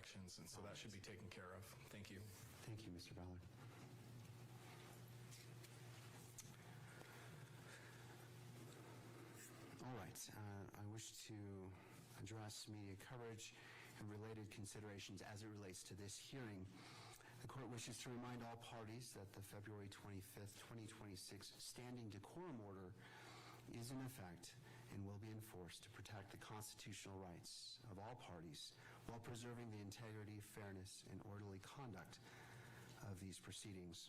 objections, and so that should be taken care of. Thank you. Thank you, Mr. Ballard. All right. I wish to address media coverage and related considerations as it relates to this hearing. The court wishes to remind all parties that the February 25th, 2026 standing decorum order is in effect and will be enforced to protect the constitutional rights of all parties while preserving the integrity, fairness, and orderly conduct of these proceedings.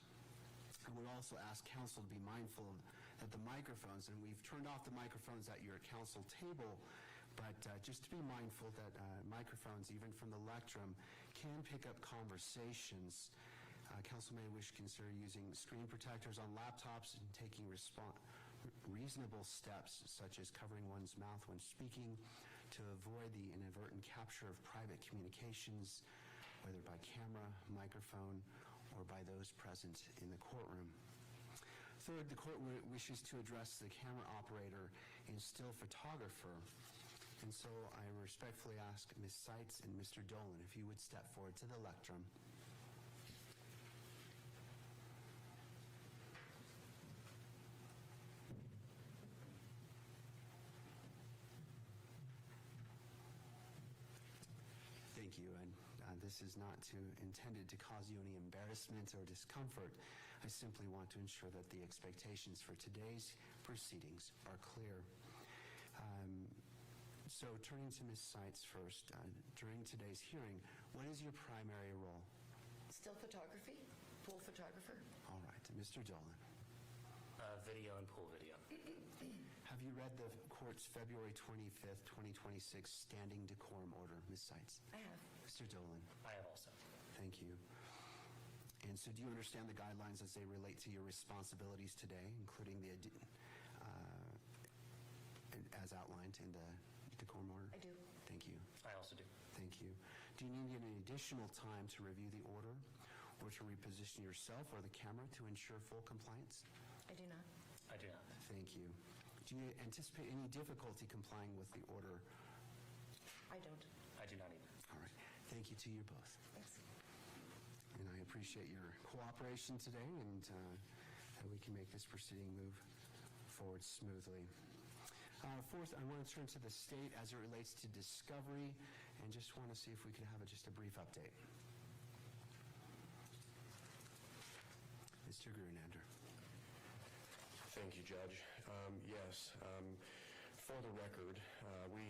I would also ask counsel to be mindful that the microphones, and we've turned off the microphones at your counsel table, but just to be mindful that microphones, even from the lectern, can pick up conversations. Counsel may wish to consider using screen protectors on laptops and taking reasonable steps, such as covering one's mouth when speaking, to avoid the inadvertent capture of private communications, whether by camera, microphone, or by those present in the courtroom. Third, the court wishes to address the camera operator and still photographer. And so I respectfully ask Ms. Seitz and Mr. Dolan if you would step forward to the lectern. Thank you, and this is not intended to cause you any embarrassment or discomfort. I simply want to ensure that the expectations for today's proceedings are clear. So turning to Ms. Seitz first, during today's hearing, what is your primary role? Still photography, pool photographer. All right, Mr. Dolan. Video and pool video. Have you read the court's February 25th, 2026 standing decorum order, Ms. Seitz? I have. Mr. Dolan? I have also. Thank you. And so do you understand the guidelines as they relate to your responsibilities today, including the as outlined in the decorum order? I do. Thank you. I also do. Thank you. Do you need any additional time to review the order or to reposition yourself or the camera to ensure full compliance? I do not. I do not. Thank you. Do you anticipate any difficulty complying with the order? I don't. I do not either. All right. Thank you to you both. Thanks. And I appreciate your cooperation today and that we can make this proceeding move forward smoothly. Fourth, I want to turn to the state as it relates to discovery and just want to see if we could have just a brief update. Mr. Grunander. Thank you, Judge. Yes, for the record, we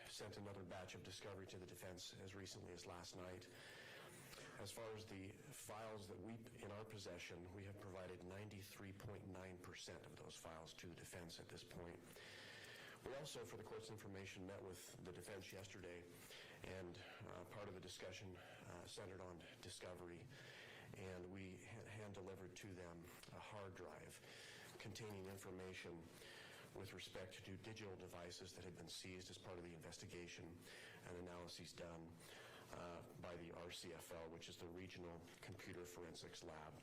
sent another batch of discovery to the defense as recently as last night. As far as the files that in our possession, we have provided 93.9% of those files to the defense at this point. We also, for the court's information, met with the defense yesterday, and part of the discussion centered on discovery, and we hand-delivered to them a hard drive containing information with respect to digital devices that had been seized as part of the investigation and analyses done by the RCFL, which is the Regional Computer Forensics Lab.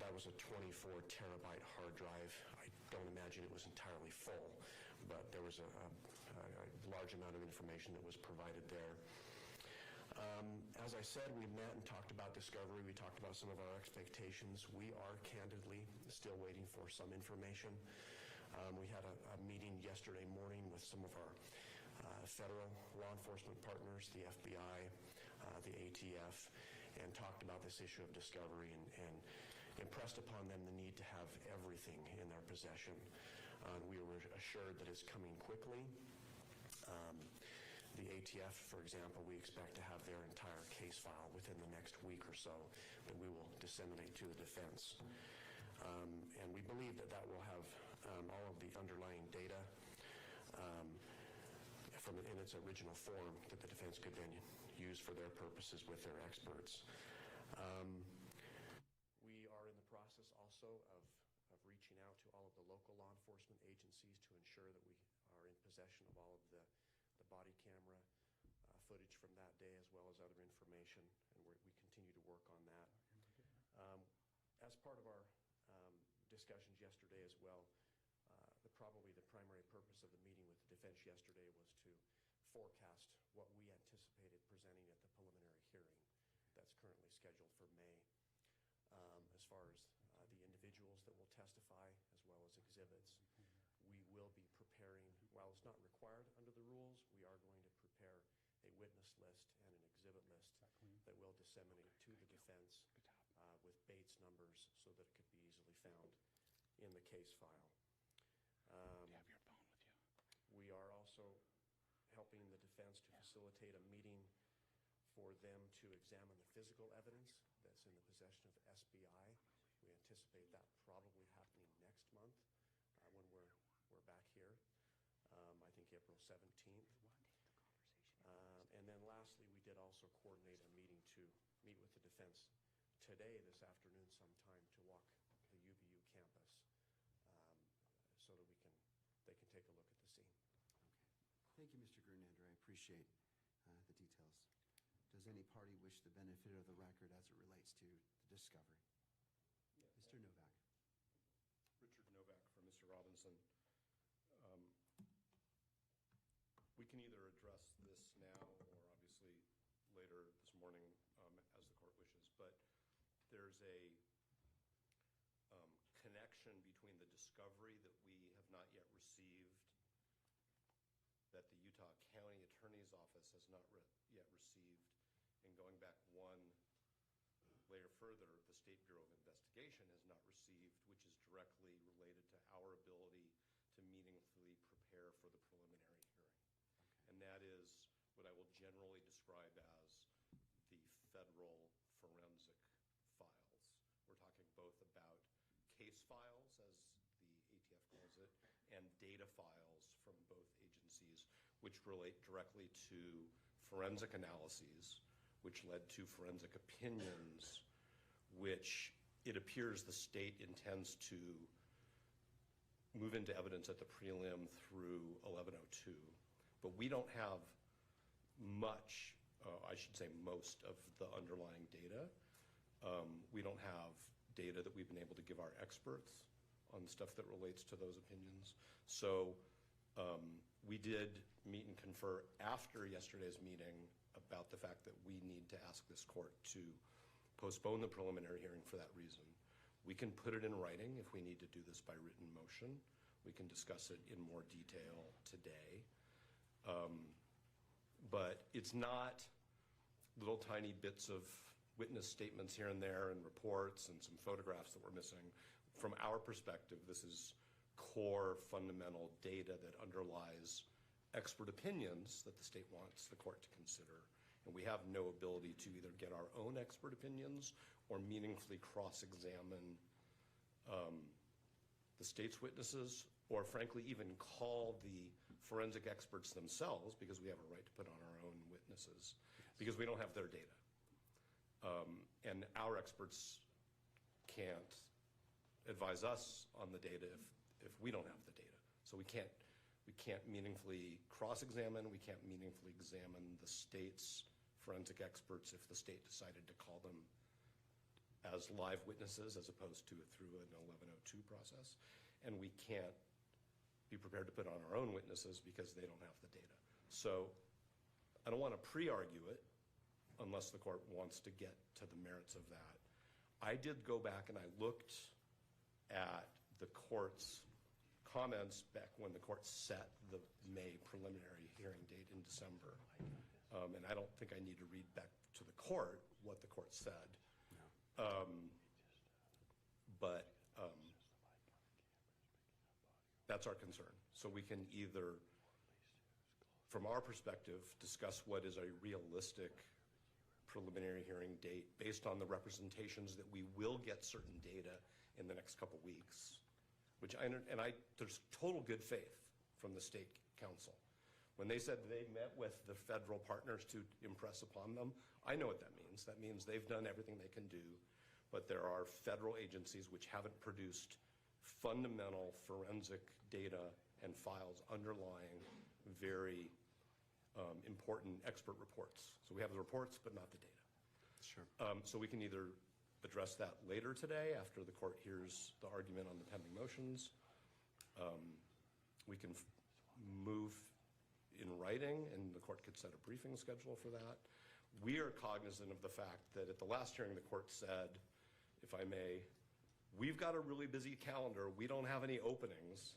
That was a 24 terabyte hard drive. I don't imagine it was entirely full, but there was a large amount of information that was provided there. As I said, we met and talked about discovery. We talked about some of our expectations. We are candidly still waiting for some information. We had a meeting yesterday morning with some of our federal law enforcement partners, the FBI, the ATF, and talked about this issue of discovery and impressed upon them the need to have everything in their possession. We were assured that it's coming quickly. The ATF, for example, we expect to have their entire case file within the next week or so that we will disseminate to the defense. And we believe that that will have all of the underlying data in its original form that the defense could then use for their purposes with their experts. We are in the process also of reaching out to all of the local law enforcement agencies to ensure that we are in possession of all of the body camera footage from that day, as well as other information, and we continue to work on that. As part of our discussions yesterday as well, probably the primary purpose of the meeting with the defense yesterday was to forecast what we anticipated presenting at the preliminary that's currently scheduled for May. As far as the individuals that will testify, as well as exhibits, we will be preparing, while it's not required under the rules, we are going to prepare a witness list and an exhibit list that we'll disseminate to the defense with Bates numbers so that it could be easily found in the case file. Do you have your phone with you? We are also helping the defense to facilitate a meeting for them to examine the physical evidence that's in the possession of SBI. We anticipate that probably happening next month when we're back here. I think April 17th. And then lastly, we did also coordinate a meeting to meet with the defense today, this afternoon sometime, to walk the UVU campus so that they can take a look at the scene. Okay. Thank you, Mr. Grunander. I appreciate the details. Does any party wish the benefit of the record as it relates to the discovery? Yeah, Mr. Novak. Richard Novak for Mr. Robinson. We can either address this now or obviously later this morning as the court wishes, but there's a connection between the discovery that we have not yet received, that the Utah County Attorney's Office has not yet received, and going back one layer further, the State Bureau of Investigation has not received, which is directly related to our ability to meaningfully prepare for the preliminary hearing. Okay. And that is what I will generally describe as the federal forensic files. We're talking both about case files, as the ATF calls it, and data files from both agencies, which relate directly to forensic analyses, which led to forensic opinions, which it appears the state intends to move into evidence at the prelim through 1102. But we don't have much, I should say most of the underlying data. We don't have data that we've been able to give our experts on stuff that relates to those opinions. So we did meet and confer after yesterday's meeting about the fact that we need to ask this court to postpone the preliminary hearing for that reason. We can put it in writing if we need to do this by written motion. We can discuss it in more detail today. But it's not little tiny bits of witness statements here and there and reports and some photographs that we're missing. From our perspective, this is core fundamental data that underlies expert opinions that the state wants the court to consider. And we have no ability to either get our own expert opinions or meaningfully cross-examine the state's witnesses, or frankly even call the forensic experts themselves, because we have a right to put on our own witnesses, because we don't have their data. And our experts can't advise us on the data if we don't have the data. So we can't meaningfully cross-examine, we can't meaningfully examine the state's forensic experts if the state decided to call them as live witnesses as opposed to through an 1102 process. And we can't be prepared to put on our own witnesses because they don't have the data. So I don't want to pre-argue it unless the court wants to get to the merits of that. I did go back and I looked at the court's comments back when the court set the May preliminary hearing date in December. And I don't think I need to read back to the court what the court said. But that's our concern. So we can either, from our perspective, discuss what is a realistic preliminary hearing date based on the representations that we will get certain data in the next couple weeks, which there's total good faith from the state council. When they said they met with the federal partners to impress upon them, I know what that means. That means they've done everything they can do, but there are federal agencies which haven't produced fundamental forensic data and files underlying very important expert reports. So we have the reports, but not the data. Sure. So we can either address that later today after the court hears the argument on the pending motions. We can move in writing and the court could set a briefing schedule for that. we are cognizant of the fact that at the last hearing, the court said, if I may, we've got a really busy calendar. We don't have any openings.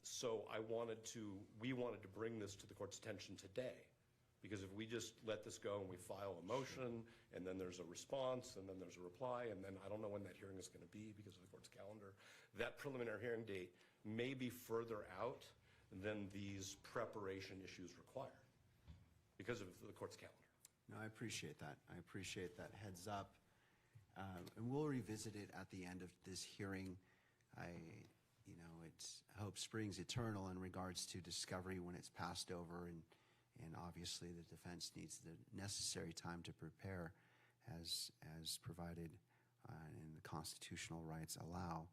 So we wanted to bring this to the court's attention today. Because if we just let this go and we file a motion, and then there's a response, and then there's a reply, and then I don't know when that hearing is going to be because of the court's calendar, that preliminary hearing date may be further out than these preparation issues require because of the court's calendar. No, I appreciate that. I appreciate that heads up. And we'll revisit it at the end of this hearing. Hope springs eternal in regards to discovery when it's passed over, and obviously the defense needs the necessary time to prepare as provided and the constitutional rights allow.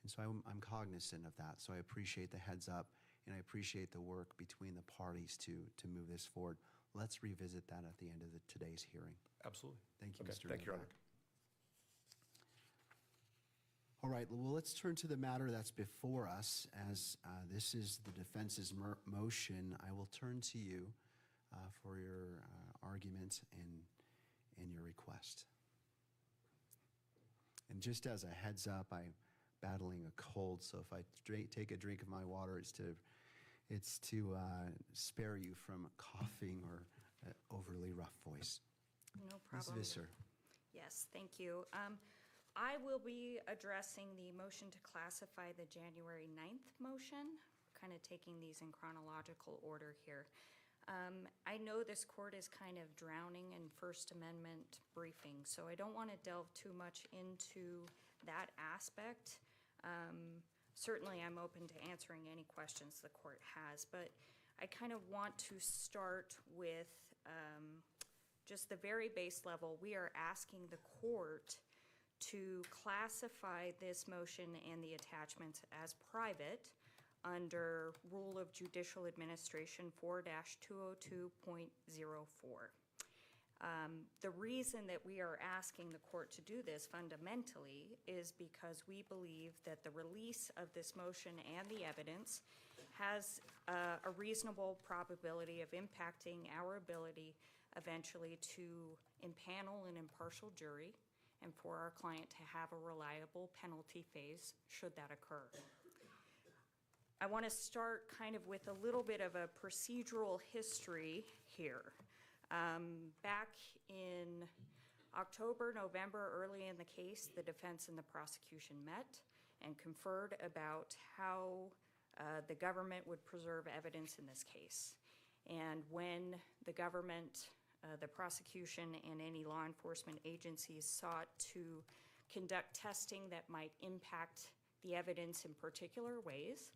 And so I'm cognizant of that. So I appreciate the heads up, and I appreciate the work between the parties to move this forward. Let's revisit that at the end of today's hearing. Absolutely. Thank you, Okay, Mr. thank you, Your Novak. Honor. All right, well, let's turn to the matter that's before us. As this is the defense's motion, I will turn to you for your argument and your request. And just as a heads up, I'm battling a cold, so if I take a drink of my water, it's to spare you from coughing or overly rough voice. No problem. Ms. Visser. Yes, thank you. I will be addressing the motion to classify the January 9th motion, kind of taking these in chronological order here. I know this court is kind of drowning in First Amendment briefing, so I don't want to delve too much into that aspect. Certainly, I'm open to answering any questions the court has, but I kind of want to start with just the very base level. We are asking the court to classify this motion and the attachments as private under Rule of Judicial Administration 4-202.04. The reason that we are asking the court to do this fundamentally is because we believe that the release of this motion and the evidence has a reasonable probability of impacting our ability eventually to impanel an impartial jury and for our client to have a reliable penalty phase should that occur. I want to start kind of with a little bit of a procedural history here. Back in October, November, early in the case, the defense and the prosecution met and conferred about how the government would preserve evidence in this case. And when the government, the prosecution, and any law enforcement agencies sought to conduct testing that might impact the evidence in particular ways,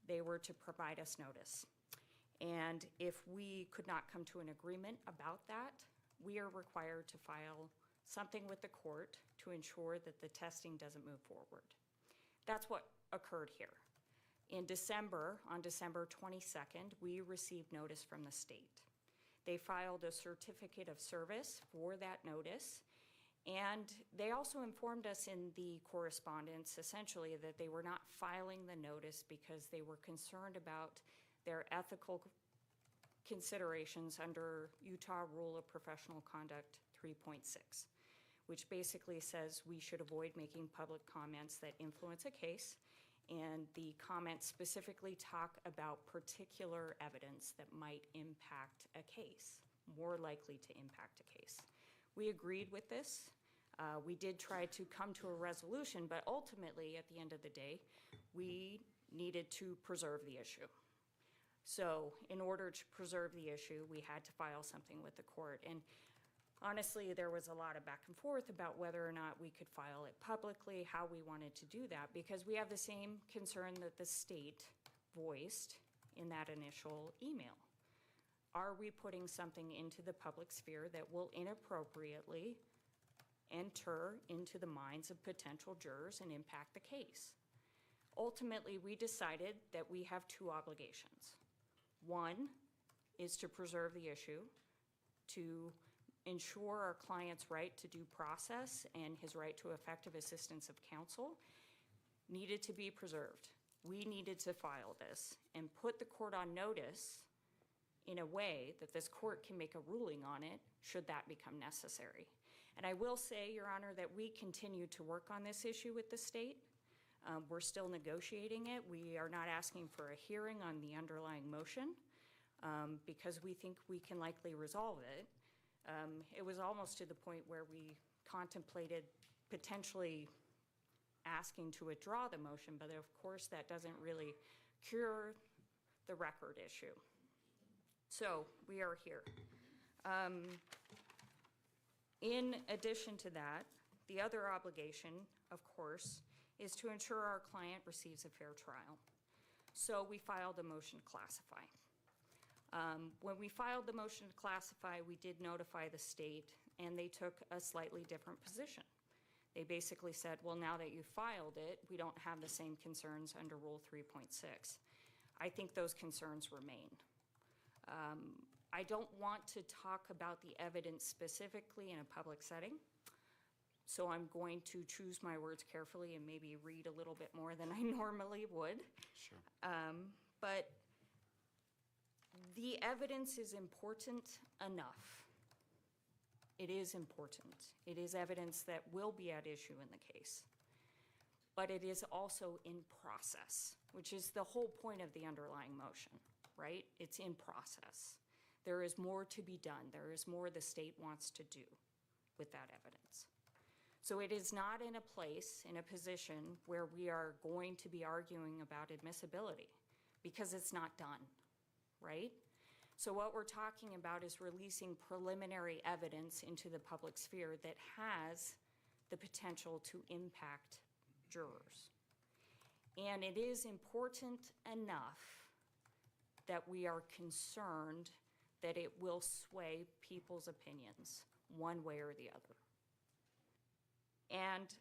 they were to provide us notice. And if we could not come to an agreement about that, we are required to file something with the court to ensure that the testing doesn't move forward. That's what occurred here. In December, on December 22nd, we received notice from the state. They filed a certificate of service for that notice, and they also informed us in the correspondence essentially that they were not filing the notice because they were concerned about their ethical considerations under Utah Rule of Professional Conduct 3.6, which basically says we should avoid making public comments that influence a case, and the comments specifically talk about particular evidence that might impact a case, more likely to impact a case. We agreed with this. We did try to come to a resolution, but ultimately, at the end of the day, we needed to preserve the issue. So in order to preserve the issue, we had to file something with the court. And honestly, there was a lot of back and forth about whether or not we could file it publicly, how we wanted to do that, because we have the same concern that the state voiced in that initial email. Are we putting something into the public sphere that will inappropriately enter into the minds of potential jurors and impact the case? Ultimately, we decided that we have two obligations. One is to preserve the issue, to ensure our client's right to due process and his right to effective assistance of counsel needed to be preserved. We needed to file this and put the court on notice in a way that this court can make a ruling on it should that become necessary. And I will say, Your Honor, that we continue to work on this issue with the state. We're still negotiating it. We are not asking for a hearing on the underlying motion because we think we can likely resolve it. It was almost to the point where we contemplated potentially asking to withdraw the motion, but of course that doesn't really cure the record issue. So we are here. In addition to that, the other obligation, of course, is to ensure our client receives a fair trial. So we filed a motion to classify. When we filed the motion to classify, we did notify the state, and they took a slightly different position. They basically said, well, now that you filed it, we don't have the same concerns under Rule 3.6. I think those concerns remain. I don't want to talk about the evidence specifically in a public setting, so I'm going to choose my words carefully and maybe read a little bit more than I normally would. Sure. But the evidence is important enough. It is important. It is evidence that will be at issue in the case. But it is also in process, which is the whole point of the underlying motion, right? It's in process. There is more to be done. There is more the state wants to do with that evidence. So it is not in a place, in a position where we are going to be arguing about admissibility because it's not done, right? So what we're talking about is releasing preliminary evidence into the public sphere that has the potential to impact jurors. And it is important enough that we are concerned that it will sway people's opinions one way or the other. And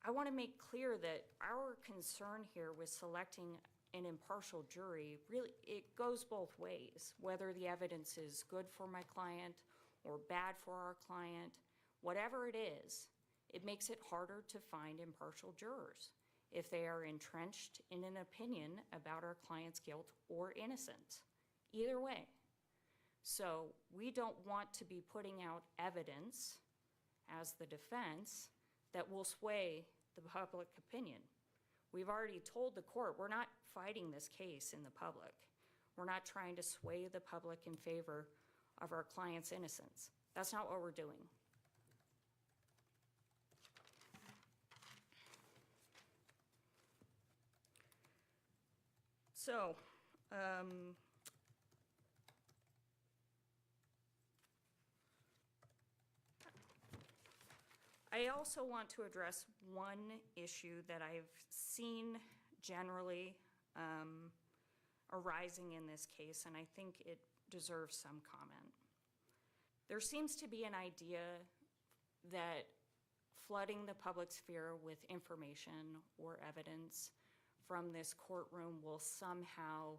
I want to make clear that our concern here with selecting an impartial jury, really, it goes both ways. Whether the evidence is good for my client or bad for our client, whatever it is, it makes it harder to find impartial jurors if they are entrenched in an opinion about our client's guilt or innocence. Either way. So we don't want to be putting out evidence as the defense that will sway the public opinion. We've already told the court we're not fighting this case in the public. We're not trying to sway the public in favor of our client's innocence. That's not what we're doing. So, I also want to address one issue that I've seen generally arising in this case, and I think it deserves some comment. There seems to be an idea that flooding the public sphere with information or evidence from this courtroom will somehow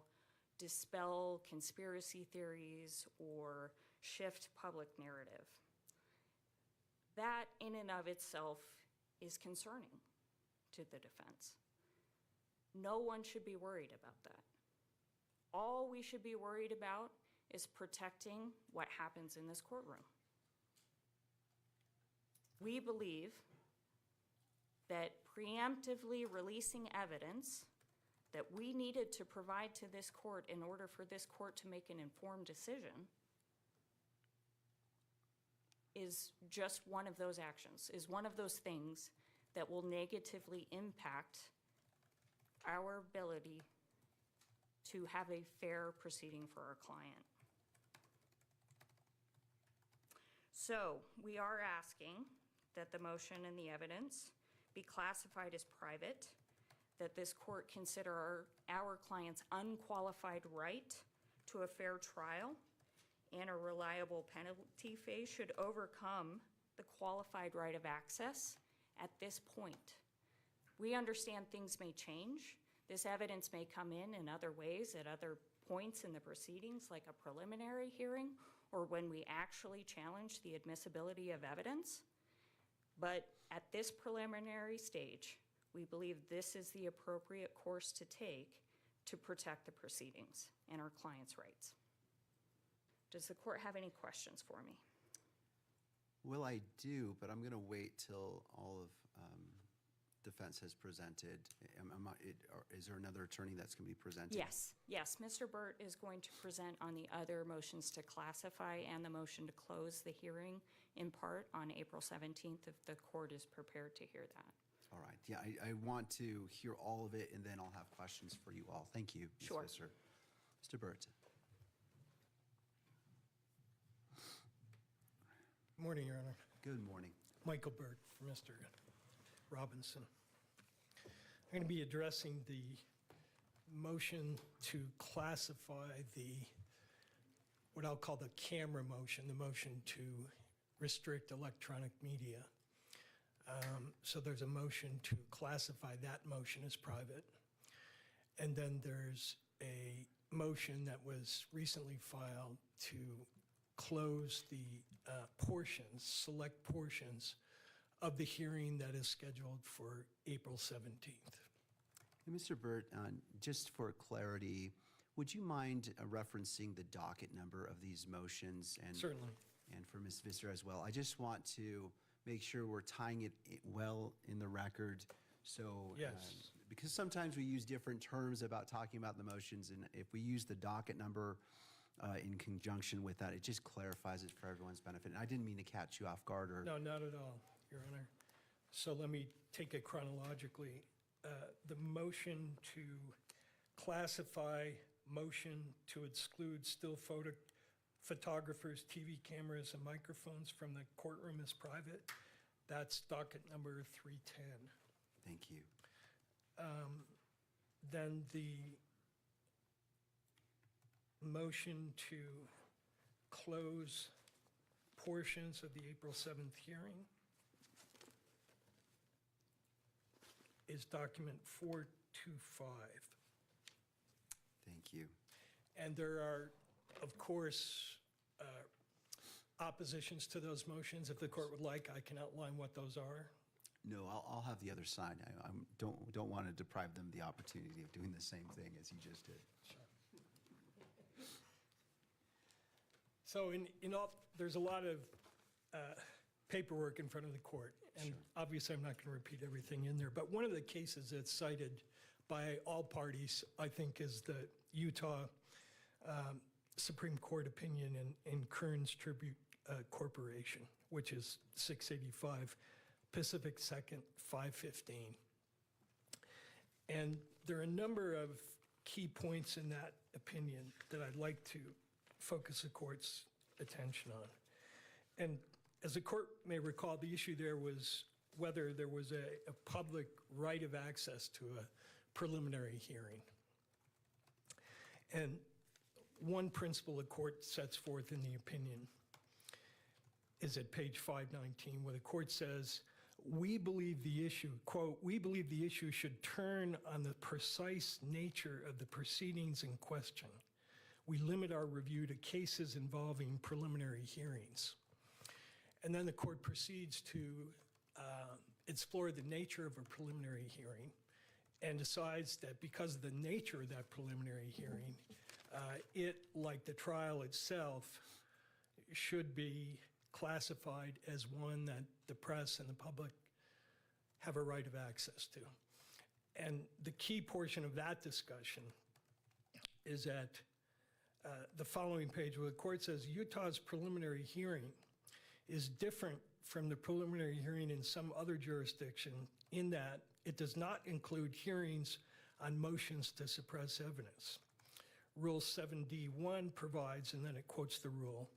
dispel conspiracy theories or shift public narrative. That in and of itself is concerning to the defense. No one should be worried about that. All we should be worried about is protecting what happens in this courtroom. We believe that preemptively releasing evidence that we needed to provide to this court in order for this court to make an informed decision is just one of those actions, is one of those things that will negatively impact our ability to have a fair proceeding for our client. So we are asking that the motion and the evidence be classified as private, that this court consider our client's unqualified right to a fair trial and a reliable penalty phase should overcome the qualified right of access at this point. We understand things may change. This evidence may come in other ways at other points in the proceedings, like a preliminary hearing or when we actually challenge the admissibility of evidence. But at this preliminary stage, we believe this is the appropriate course to take to protect the proceedings and our client's rights. Does the court have any questions for me? Well, I do, but I'm going to wait till all of defense has presented. Is there another attorney that's going to be presenting? Yes, yes. Mr. Burt is going to present on the other motions to classify and the motion to close the hearing in part on April 17th, if the court is prepared to hear that. All right. Yeah, I want to hear all of it, and then I'll have questions for you all. Thank you, Ms. Sure. Visser. Mr. Burt. Morning, Your Honor. Good morning. Michael Burt for Mr. Robinson. I'm going to be addressing the motion to classify what I'll call the camera motion, the motion to restrict electronic media. So there's a motion to classify that motion as private. And then there's a motion that was recently filed to close the select portions of the hearing that is scheduled for April 17th. Hey, Mr. Burt, just for clarity, would you mind referencing the docket number of these motions? And, Certainly. And for Ms. Visser as well. I just want to make sure we're tying it well in the record. So, Yes. Because sometimes we use different terms about talking about the motions, and if we use the docket number in conjunction with that, it just clarifies it for everyone's benefit. And I didn't mean to catch you off guard or. No, not at all, Your Honor. So let me take it chronologically. The motion to classify, motion to exclude still photographers, TV cameras, and microphones from the courtroom as private, that's docket number 310. Thank you. Then the motion to close portions of the April 7th hearing is document 425. Thank you. And there are, of course, oppositions to those motions. If the court would like, I can outline what those are. No, I'll have the other side. I don't want to deprive them of the opportunity of doing the same thing as you just did. So in all, there's a lot of paperwork in front of the court, and obviously I'm not going to repeat everything in there, but one of the cases that's cited by all parties, I think, is the Utah Supreme Court opinion in Kearns Tribute Corporation, which is 685 Pacific 2nd, 515. And there are a number of key points in that opinion that I'd like to focus the court's attention on. And as the court may recall, the issue there was whether there was a public right of access to a preliminary hearing. And one principle the court sets forth in the opinion is at page 519, where the court says, we believe the issue, quote, we believe the issue should turn on the precise nature of the proceedings in question. We limit our review to cases involving preliminary hearings. And then the court proceeds to explore the nature of a preliminary hearing and decides that because of the nature of that preliminary hearing, it, like the trial itself, should be classified as one that the press and the public have a right of access to. And the key portion of that discussion is at the following page, where the court says Utah's preliminary hearing is different from the preliminary hearing in some other jurisdiction in that it does not include hearings on motions to suppress evidence. Rule 7D1 provides, and then it quotes the rule,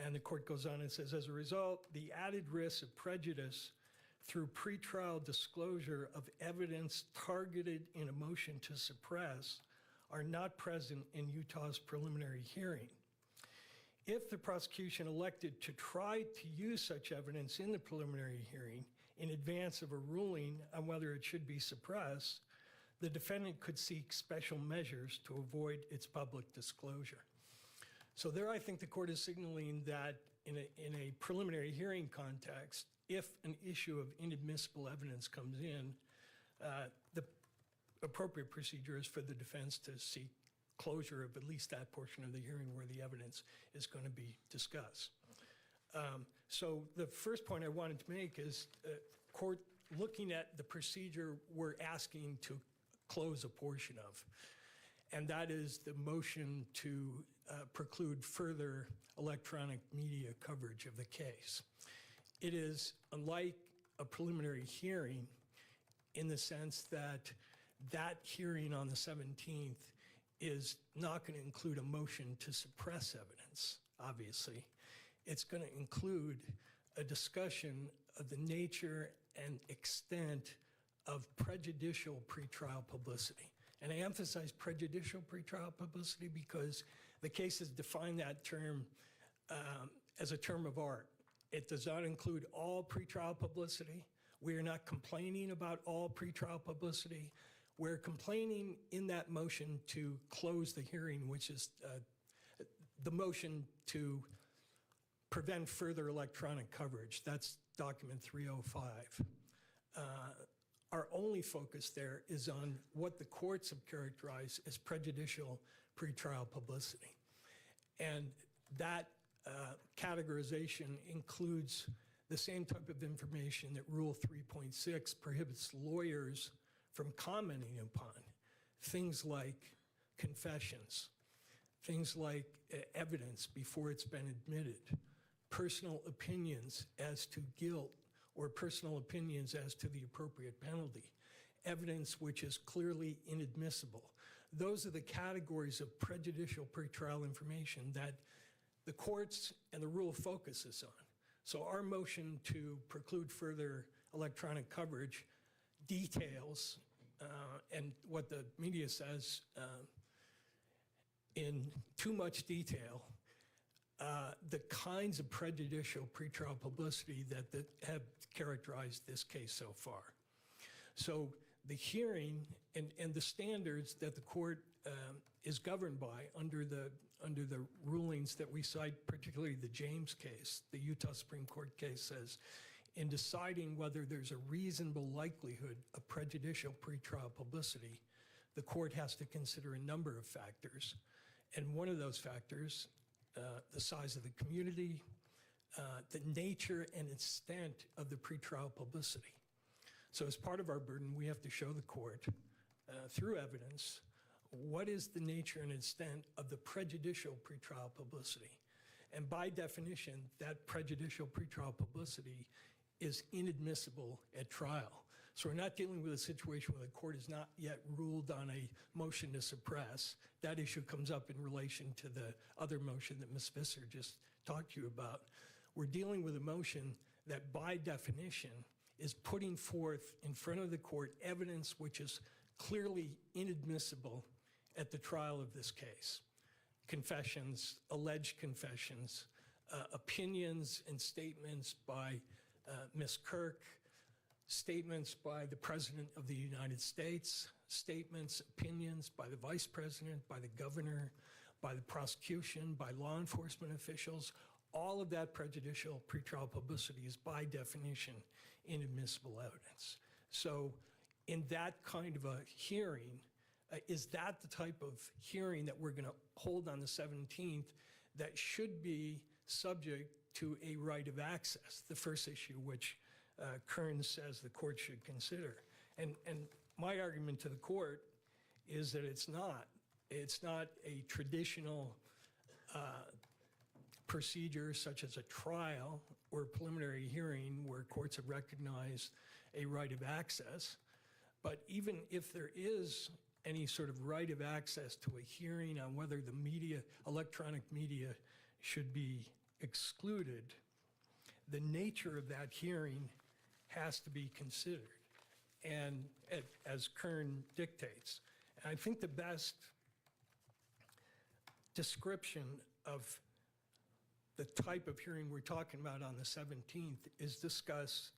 and the court goes on and says, as a result, the added risk of prejudice through pretrial disclosure of evidence targeted in a motion to suppress are not present in Utah's preliminary hearing. If the prosecution elected to try to use such evidence in the preliminary hearing in advance of a ruling on whether it should be suppressed, the defendant could seek special measures to avoid its public disclosure. So there I think the court is signaling that in a preliminary hearing context, if an issue of inadmissible evidence comes in, the appropriate procedure is for the defense to seek closure of at least that portion of the hearing where the evidence is going to be discussed. So the first point I wanted to make is court looking at the procedure we're asking to close a portion of, and that is the motion to preclude further electronic media coverage of the case. It is unlike a preliminary hearing in the sense that that hearing on the 17th is not going to include a motion to suppress evidence, obviously. It's going to include a discussion of the nature and extent of prejudicial pretrial publicity. And I emphasize prejudicial pretrial publicity because the cases define that term as a term of art. It does not include all pretrial publicity. We are not complaining about all pretrial publicity. We're complaining in that motion to close the hearing, which is the motion to prevent further electronic coverage. That's document 305. Our only focus there is on what the courts have characterized as prejudicial pretrial publicity. And that categorization includes the same type of information that Rule 3.6 prohibits lawyers from commenting upon. Things like confessions, things like evidence before it's been admitted, personal opinions as to guilt or personal opinions as to the appropriate penalty, evidence which is clearly inadmissible. Those are the categories of prejudicial pretrial information that the courts and the rule focuses on. So our motion to preclude further electronic coverage details, and what the media says in too much detail, the kinds of prejudicial pretrial publicity that have characterized this case so far. So the hearing and the standards that the court is governed by under the rulings that we cite, particularly the James case, the Utah Supreme Court case says, in deciding whether there's a reasonable likelihood of prejudicial pretrial publicity, the court has to consider a number of factors. And one of those factors, the size of the community, the nature and extent of the pretrial publicity. So as part of our burden, we have to show the court, through evidence, what is the nature and extent of the prejudicial pretrial publicity. And by definition, that prejudicial pretrial publicity is inadmissible at trial. So we're not dealing with a situation where the court has not yet ruled on a motion to suppress. That issue comes up in relation to the other motion that Ms. Visser just talked to you about. We're dealing with a motion that by definition is putting forth in front of the court evidence which is clearly inadmissible at the trial of this case. Confessions, alleged confessions, opinions and statements by Ms. Kirk, statements by the President of the United States, statements, opinions by the Vice President, by the Governor, by the prosecution, by law enforcement officials. All of that prejudicial pretrial publicity is by definition inadmissible evidence. So in that kind of a hearing, is that the type of hearing that we're going to hold on the 17th that should be subject to a right of access, the first issue which Kern says the court should consider. And my argument to the court is that it's not. It's not a traditional procedure such as a trial or a preliminary hearing where courts have recognized a right of access. But even if there is any sort of right of access to a hearing on whether the media, electronic media, should be excluded, the nature of that hearing has to be considered, and as Kern dictates. And I think the best description of the type of hearing we're talking about on the 17th is discussed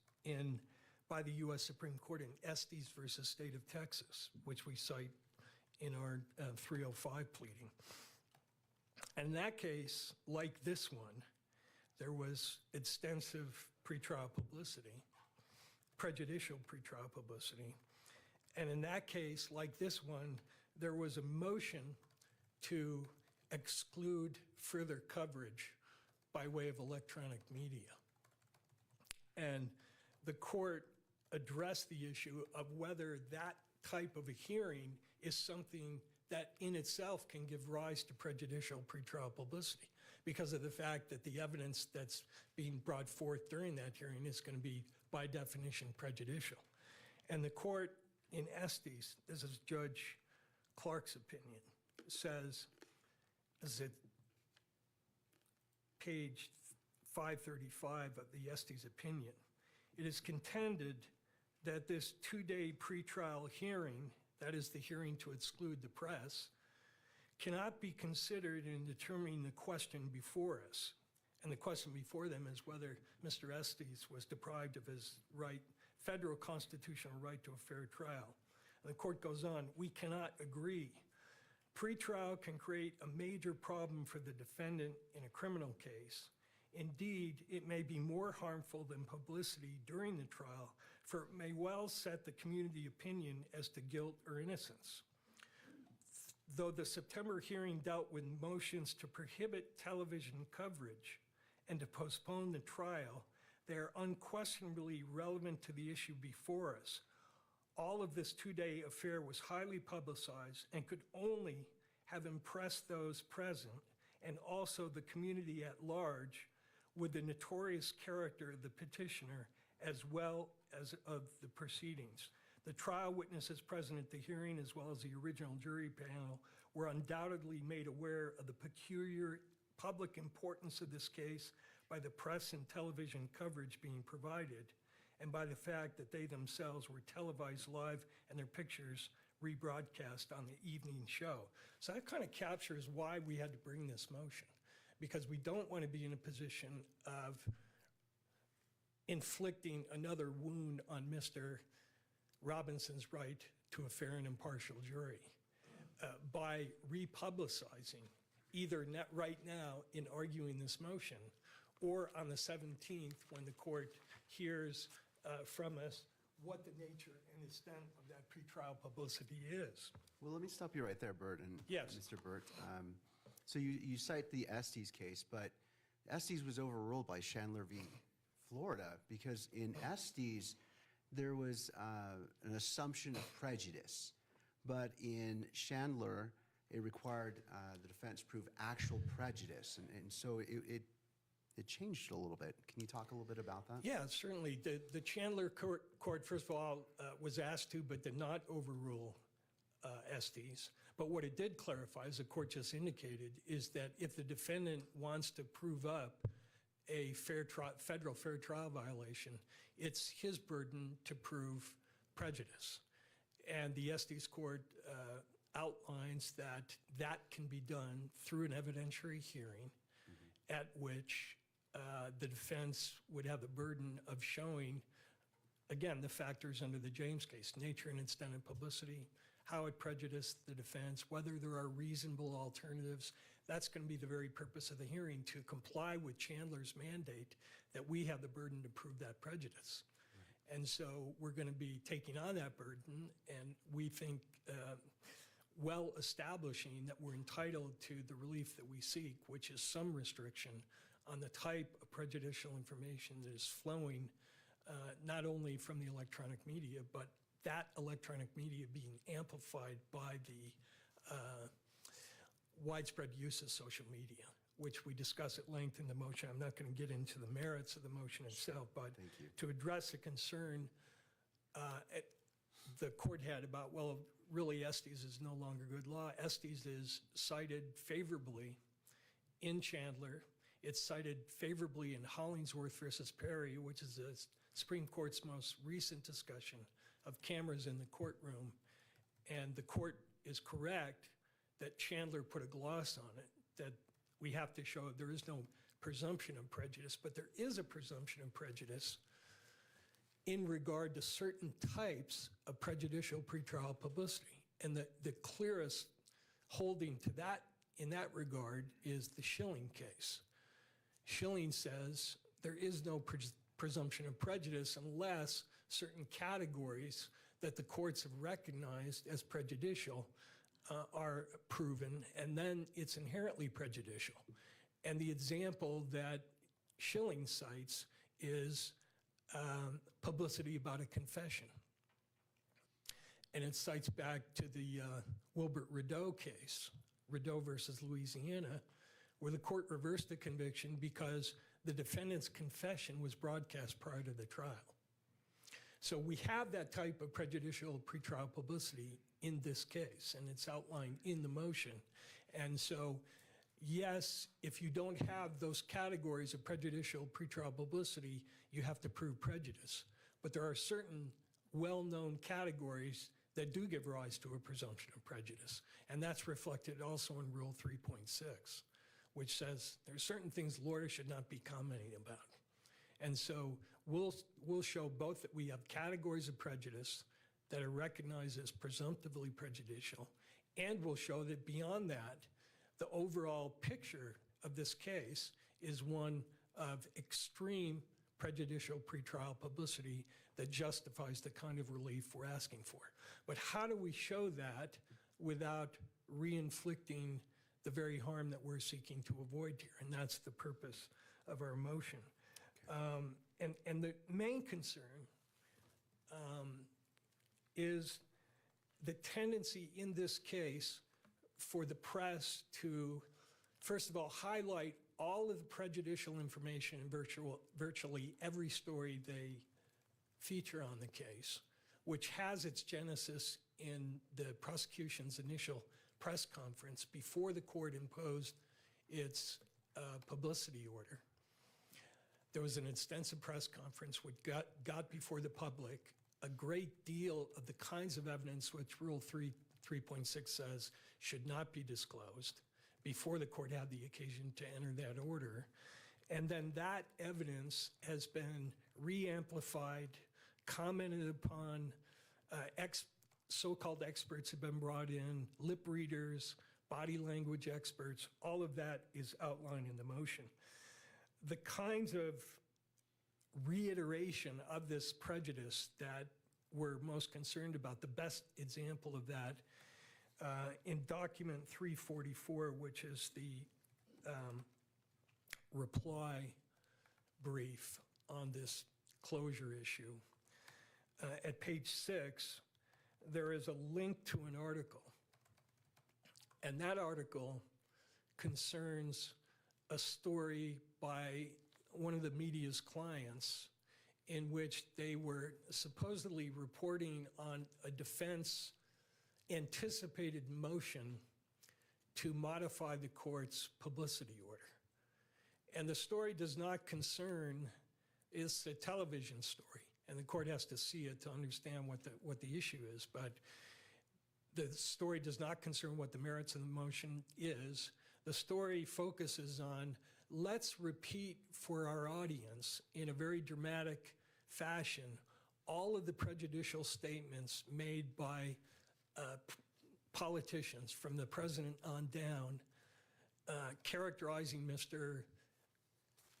by the U.S. Supreme Court in Estes versus State of Texas, which we cite in our 305 pleading. And in that case, like this one, there was extensive pretrial publicity, prejudicial pretrial publicity. And in that case, like this one, there was a motion to exclude further coverage by way of electronic media. And the court addressed the issue of whether that type of a hearing is something that in itself can give rise to prejudicial pretrial publicity because of the fact that the evidence that's being brought forth during that hearing is going to be, by definition, prejudicial. And the court in Estes, this is Judge Clark's opinion, says, this is at page 535 of the Estes opinion, it is contended that this 2-day pretrial hearing, that is the hearing to exclude the press, cannot be considered in determining the question before us. And the question before them is whether Mr. Estes was deprived of his right, federal constitutional right to a fair trial. And the court goes on, we cannot agree. Pretrial can create a major problem for the defendant in a criminal case. Indeed, it may be more harmful than publicity during the trial, for it may well set the community opinion as to guilt or innocence. Though the September hearing dealt with motions to prohibit television coverage and to postpone the trial, they are unquestionably relevant to the issue before us. All of this 2-day affair was highly publicized and could only have impressed those present and also the community at large with the notorious character of the petitioner as well as of the proceedings. The trial witnesses present at the hearing, as well as the original jury panel, were undoubtedly made aware of the peculiar public importance of this case by the press and television coverage being provided, and by the fact that they themselves were televised live and their pictures rebroadcast on the evening show. So that kind of captures why we had to bring this motion, because we don't want to be in a position of inflicting another wound on Mr. Robinson's right to a fair and impartial jury by republicizing either right now in arguing this motion or on the 17th when the court hears from us what the nature and extent of that pretrial publicity is. Well, let me stop you right there, Bert, and Yes. Mr. Burt. So you cite the Estes case, but Estes was overruled by Chandler v. Florida because in Estes there was an assumption of prejudice, but in Chandler it required the defense prove actual prejudice, and so it changed a little bit. Can you talk a little bit about that? Yeah, certainly. The Chandler court, first of all, was asked to but did not overrule Estes. But what it did clarify, as the court just indicated, is that if the defendant wants to prove up a federal fair trial violation, it's his burden to prove prejudice. And the Estes court outlines that that can be done through an evidentiary hearing at which the defense would have the burden of showing, again, the factors under the James case, nature and extent of publicity, how it prejudiced the defense, whether there are reasonable alternatives. That's going to be the very purpose of the hearing, to comply with Chandler's mandate that we have the burden to prove that prejudice. Right. And so we're going to be taking on that burden, and we think well establishing that we're entitled to the relief that we seek, which is some restriction on the type of prejudicial information that is flowing not only from the electronic media, but that electronic media being amplified by the widespread use of social media, which we discuss at length in the motion. I'm not going to get into the merits of the motion itself, but to address a concern the court had about, well, really Estes is no longer good law. Estes is cited favorably in Chandler. It's cited favorably in Hollingsworth versus Perry, which is the Supreme Court's most recent discussion of cameras in the courtroom. And the court is correct that Chandler put a gloss on it, that we have to show there is no presumption of prejudice, but there is a presumption of prejudice in regard to certain types of prejudicial pretrial publicity. And the clearest holding to that in that regard is the Schilling case. Schilling says there is no presumption of prejudice unless certain categories that the courts have recognized as prejudicial are proven, and then it's inherently prejudicial. And the example that Schilling cites is publicity about a confession. And it cites back to the Wilbert Rideau case, Rideau versus Louisiana, where the court reversed the conviction because the defendant's confession was broadcast prior to the trial. So we have that type of prejudicial pretrial publicity in this case, and it's outlined in the motion. And so, yes, if you don't have those categories of prejudicial pretrial publicity, you have to prove prejudice. But there are certain well-known categories that do give rise to a presumption of prejudice. And that's reflected also in Rule 3.6, which says there are certain things lawyers should not be commenting about. And so we'll show both that we have categories of prejudice that are recognized as presumptively prejudicial, and we'll show that beyond that, the overall picture of this case is one of extreme prejudicial pretrial publicity that justifies the kind of relief we're asking for. But how do we show that without re-inflicting the very harm that we're seeking to avoid here? And that's the purpose of our motion. And the main concern is the tendency in this case for the press to, first of all, highlight all of the prejudicial information in virtually every story they feature on the case, which has its genesis in the prosecution's initial press conference before the court imposed its publicity order. There was an extensive press conference which got before the public a great deal of the kinds of evidence which Rule 3.6 says should not be disclosed before the court had the occasion to enter that order. And then that evidence has been re-amplified, commented upon, so-called experts have been brought in, lip readers, body language experts, all of that is outlined in the motion. The kinds of reiteration of this prejudice that we're most concerned about, the best example of that in document 344, which is the reply brief on this closure issue. At page 6, there is a link to an article, and that article concerns a story by one of the media's clients in which they were supposedly reporting on a defense anticipated motion to modify the court's publicity order. And the story does not concern, it's a television story, and the court has to see it to understand what the issue is, but the story does not concern what the merits of the motion is. The story focuses on, let's repeat for our audience in a very dramatic fashion all of the prejudicial statements made by politicians from the president on down, characterizing Mr.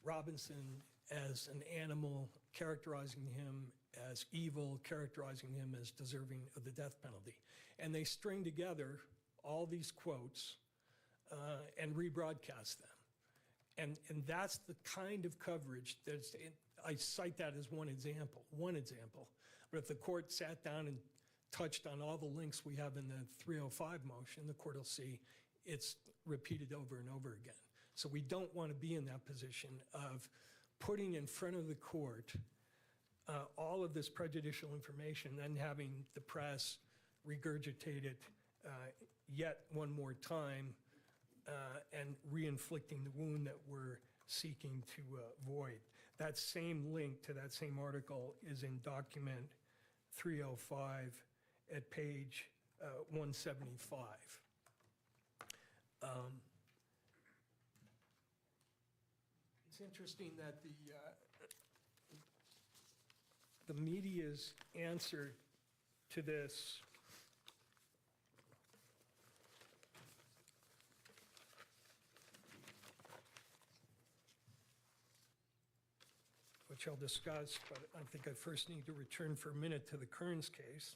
Robinson as an animal, characterizing him as evil, characterizing him as deserving of the death penalty. And they string together all these quotes and rebroadcast them. And that's the kind of coverage that's, I cite that as one example. But if the court sat down and touched on all the links we have in the 305 motion, the court will see it's repeated over and over again. So we don't want to be in that position of putting in front of the court all of this prejudicial information, then having the press regurgitate it yet one more time and re-inflicting the wound that we're seeking to avoid. That same link to that same article is in document 305 at page 175. It's interesting that the media's answer to this which I'll discuss, but I think I first need to return for a minute to the Kearns case.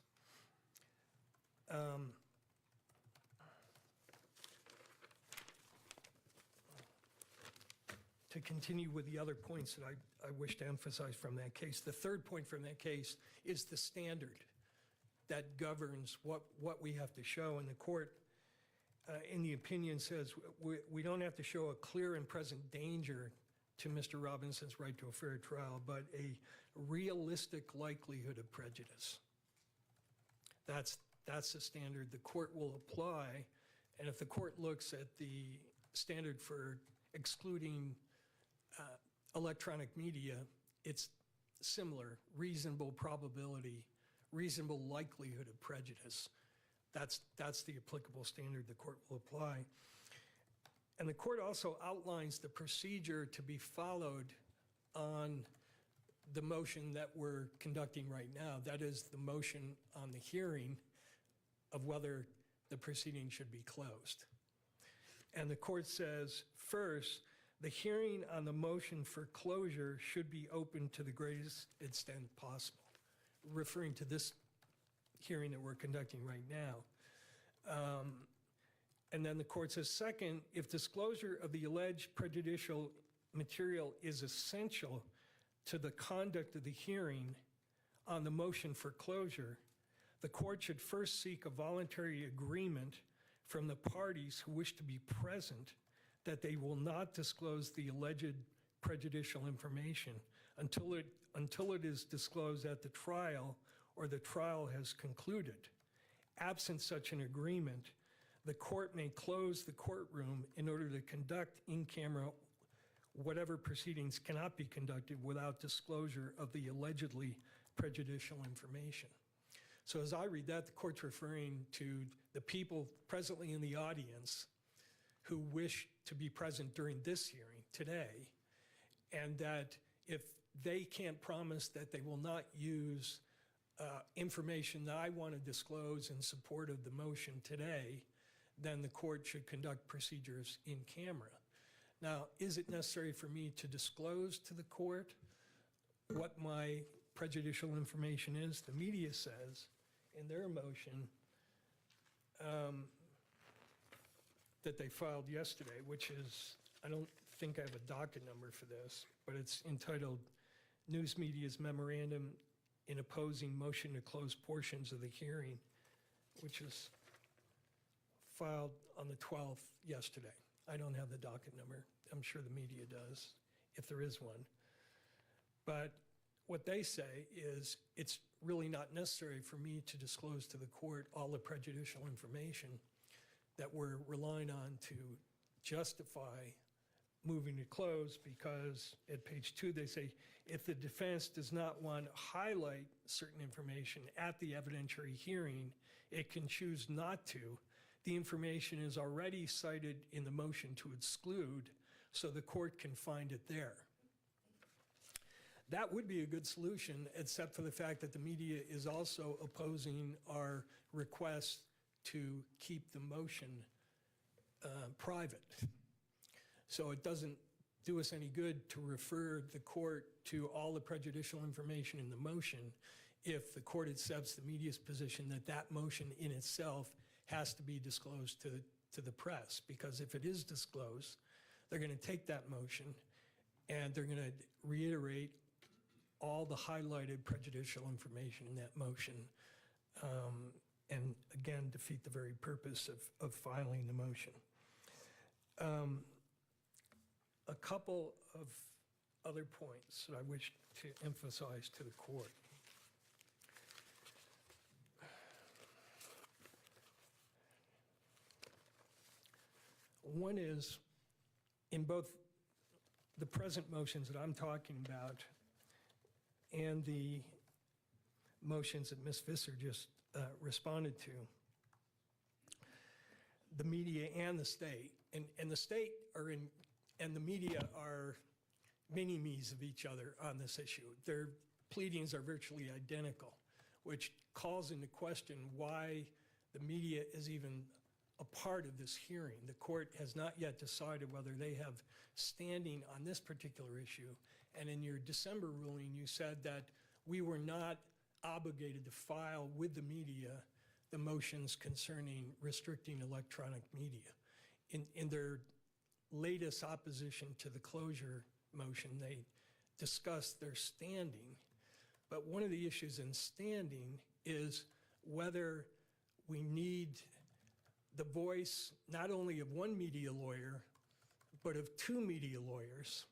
to continue with the other points that I wish to emphasize from that case, the third point from that case is the standard that governs what we have to show. And the court, in the opinion, says we don't have to show a clear and present danger to Mr. Robinson's right to a fair trial, but a realistic likelihood of prejudice. That's the standard the court will apply. And if the court looks at the standard for excluding electronic media, it's similar: reasonable probability, reasonable likelihood of prejudice. That's the applicable standard the court will apply. And the court also outlines the procedure to be followed on the motion that we're conducting right now. That is the motion on the hearing of whether the proceeding should be closed. And the court says, first, the hearing on the motion for closure should be open to the greatest extent possible, referring to this hearing that we're conducting right now. And then the court says, second, if disclosure of the alleged prejudicial material is essential to the conduct of the hearing on the motion for closure, the court should first seek a voluntary agreement from the parties who wish to be present that they will not disclose the alleged prejudicial information until it is disclosed at the trial or the trial has concluded. Absent such an agreement, the court may close the courtroom in order to conduct in camera whatever proceedings cannot be conducted without disclosure of the allegedly prejudicial information. So as I read that, the court's referring to the people presently in the audience who wish to be present during this hearing today, and that if they can't promise that they will not use information that I want to disclose in support of the motion today, then the court should conduct procedures in camera. Now, is it necessary for me to disclose to the court what my prejudicial information is? The media says in their motion that they filed yesterday, which is, I don't think I have a docket number for this, but it's entitled News Media's Memorandum in Opposing Motion to Close Portions of the Hearing, which is filed on the 12th yesterday. I don't have the docket number. I'm sure the media does, if there is one. But what they say is it's really not necessary for me to disclose to the court all the prejudicial information that we're relying on to justify moving to close, because at page 2 they say, if the defense does not want to highlight certain information at the evidentiary hearing, it can choose not to. The information is already cited in the motion to exclude, so the court can find it there. That would be a good solution, except for the fact that the media is also opposing our request to keep the motion private. So it doesn't do us any good to refer the court to all the prejudicial information in the motion if the court accepts the media's position that that motion in itself has to be disclosed to the press. Because if it is disclosed, they're going to take that motion and they're going to reiterate all the highlighted prejudicial information in that motion, and again defeat the very purpose of filing the motion. A couple of other points that I wish to emphasize to the court. One is, in both the present motions that I'm talking about and the motions that Ms. Visser just responded to, the media and the state, and the state are in, and the media are mini-me's of each other on this issue. Their pleadings are virtually identical, which calls into question why the media is even a part of this hearing. The court has not yet decided whether they have standing on this particular issue. And in your December ruling, you said that we were not obligated to file with the media the motions concerning restricting electronic media. In their latest opposition to the closure motion, they discussed their standing. But one of the issues in standing is whether we need the voice not only of one media lawyer, but of two media lawyers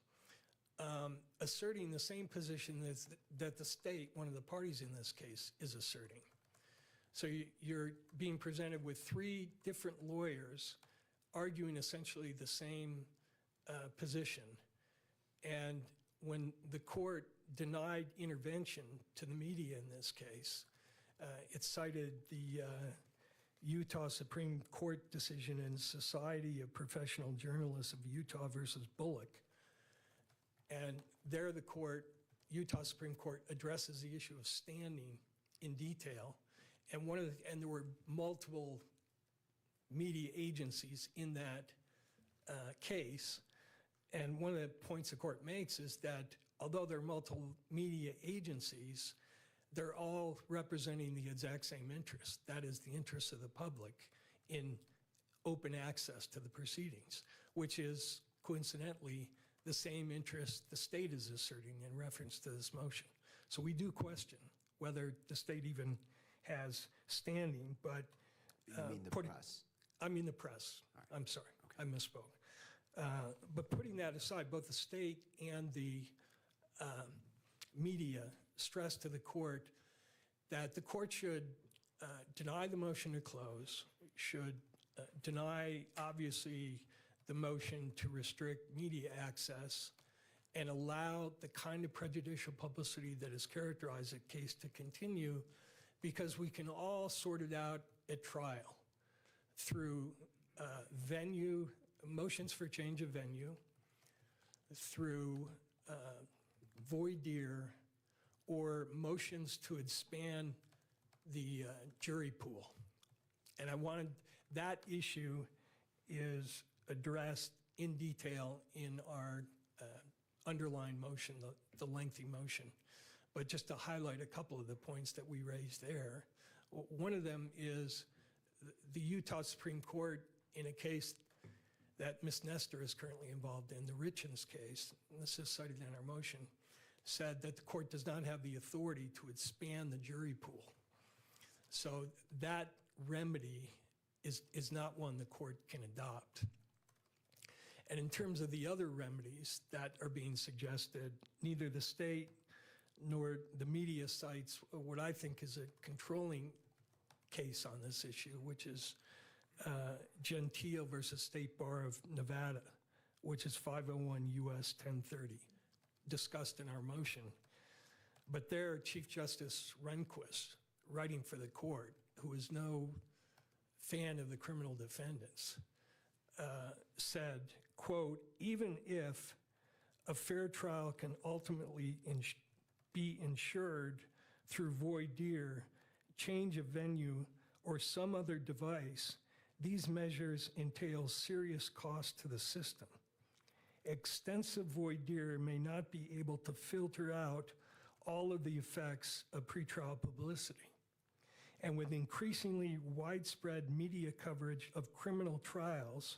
asserting the same position that the state, one of the parties in this case, is asserting. So you're being presented with three different lawyers arguing essentially the same position. And when the court denied intervention to the media in this case, it cited the Utah Supreme Court decision in Society of Professional Journalists of Utah versus Bullock. And there the court, Utah Supreme Court, addresses the issue of standing in detail. And there were multiple media agencies in that case. And one of the points the court makes is that although there are multiple media agencies, they're all representing the exact same interest. That is the interest of the public in open access to the proceedings, which is coincidentally the same interest the state is asserting in reference to this motion. So we do question whether the state even has standing, but You mean the press? I mean the press. All I'm sorry, I misspoke. But putting that aside, both the state and the media stress to the court that the court should deny the motion to close, should deny, obviously, the motion to restrict media access, and allow the kind of prejudicial publicity that has characterized the case to continue, because we can all sort it out at trial through venue, motions for change of venue, through voir dire, or motions to expand the jury pool. And that issue is addressed in detail in our underlying motion, the lengthy motion. But just to highlight a couple of the points that we raised there, one of them is the Utah Supreme Court, in a case that Ms. Nestor is currently involved in, the Richens case, and this is cited in our motion, said that the court does not have the authority to expand the jury pool. So that remedy is not one the court can adopt. And in terms of the other remedies that are being suggested, neither the state nor the media cites what I think is a controlling case on this issue, which is Gentile versus State Bar of Nevada, which is 501 U.S. 1030, discussed in our motion. But there, Chief Justice Rehnquist, writing for the court, who is no fan of the criminal defendants, said, quote, even if a fair trial can ultimately be ensured through voir dire, change of venue, or some other device, these measures entail serious cost to the system. Extensive voir dire may not be able to filter out all of the effects of pretrial publicity. And with increasingly widespread media coverage of criminal trials,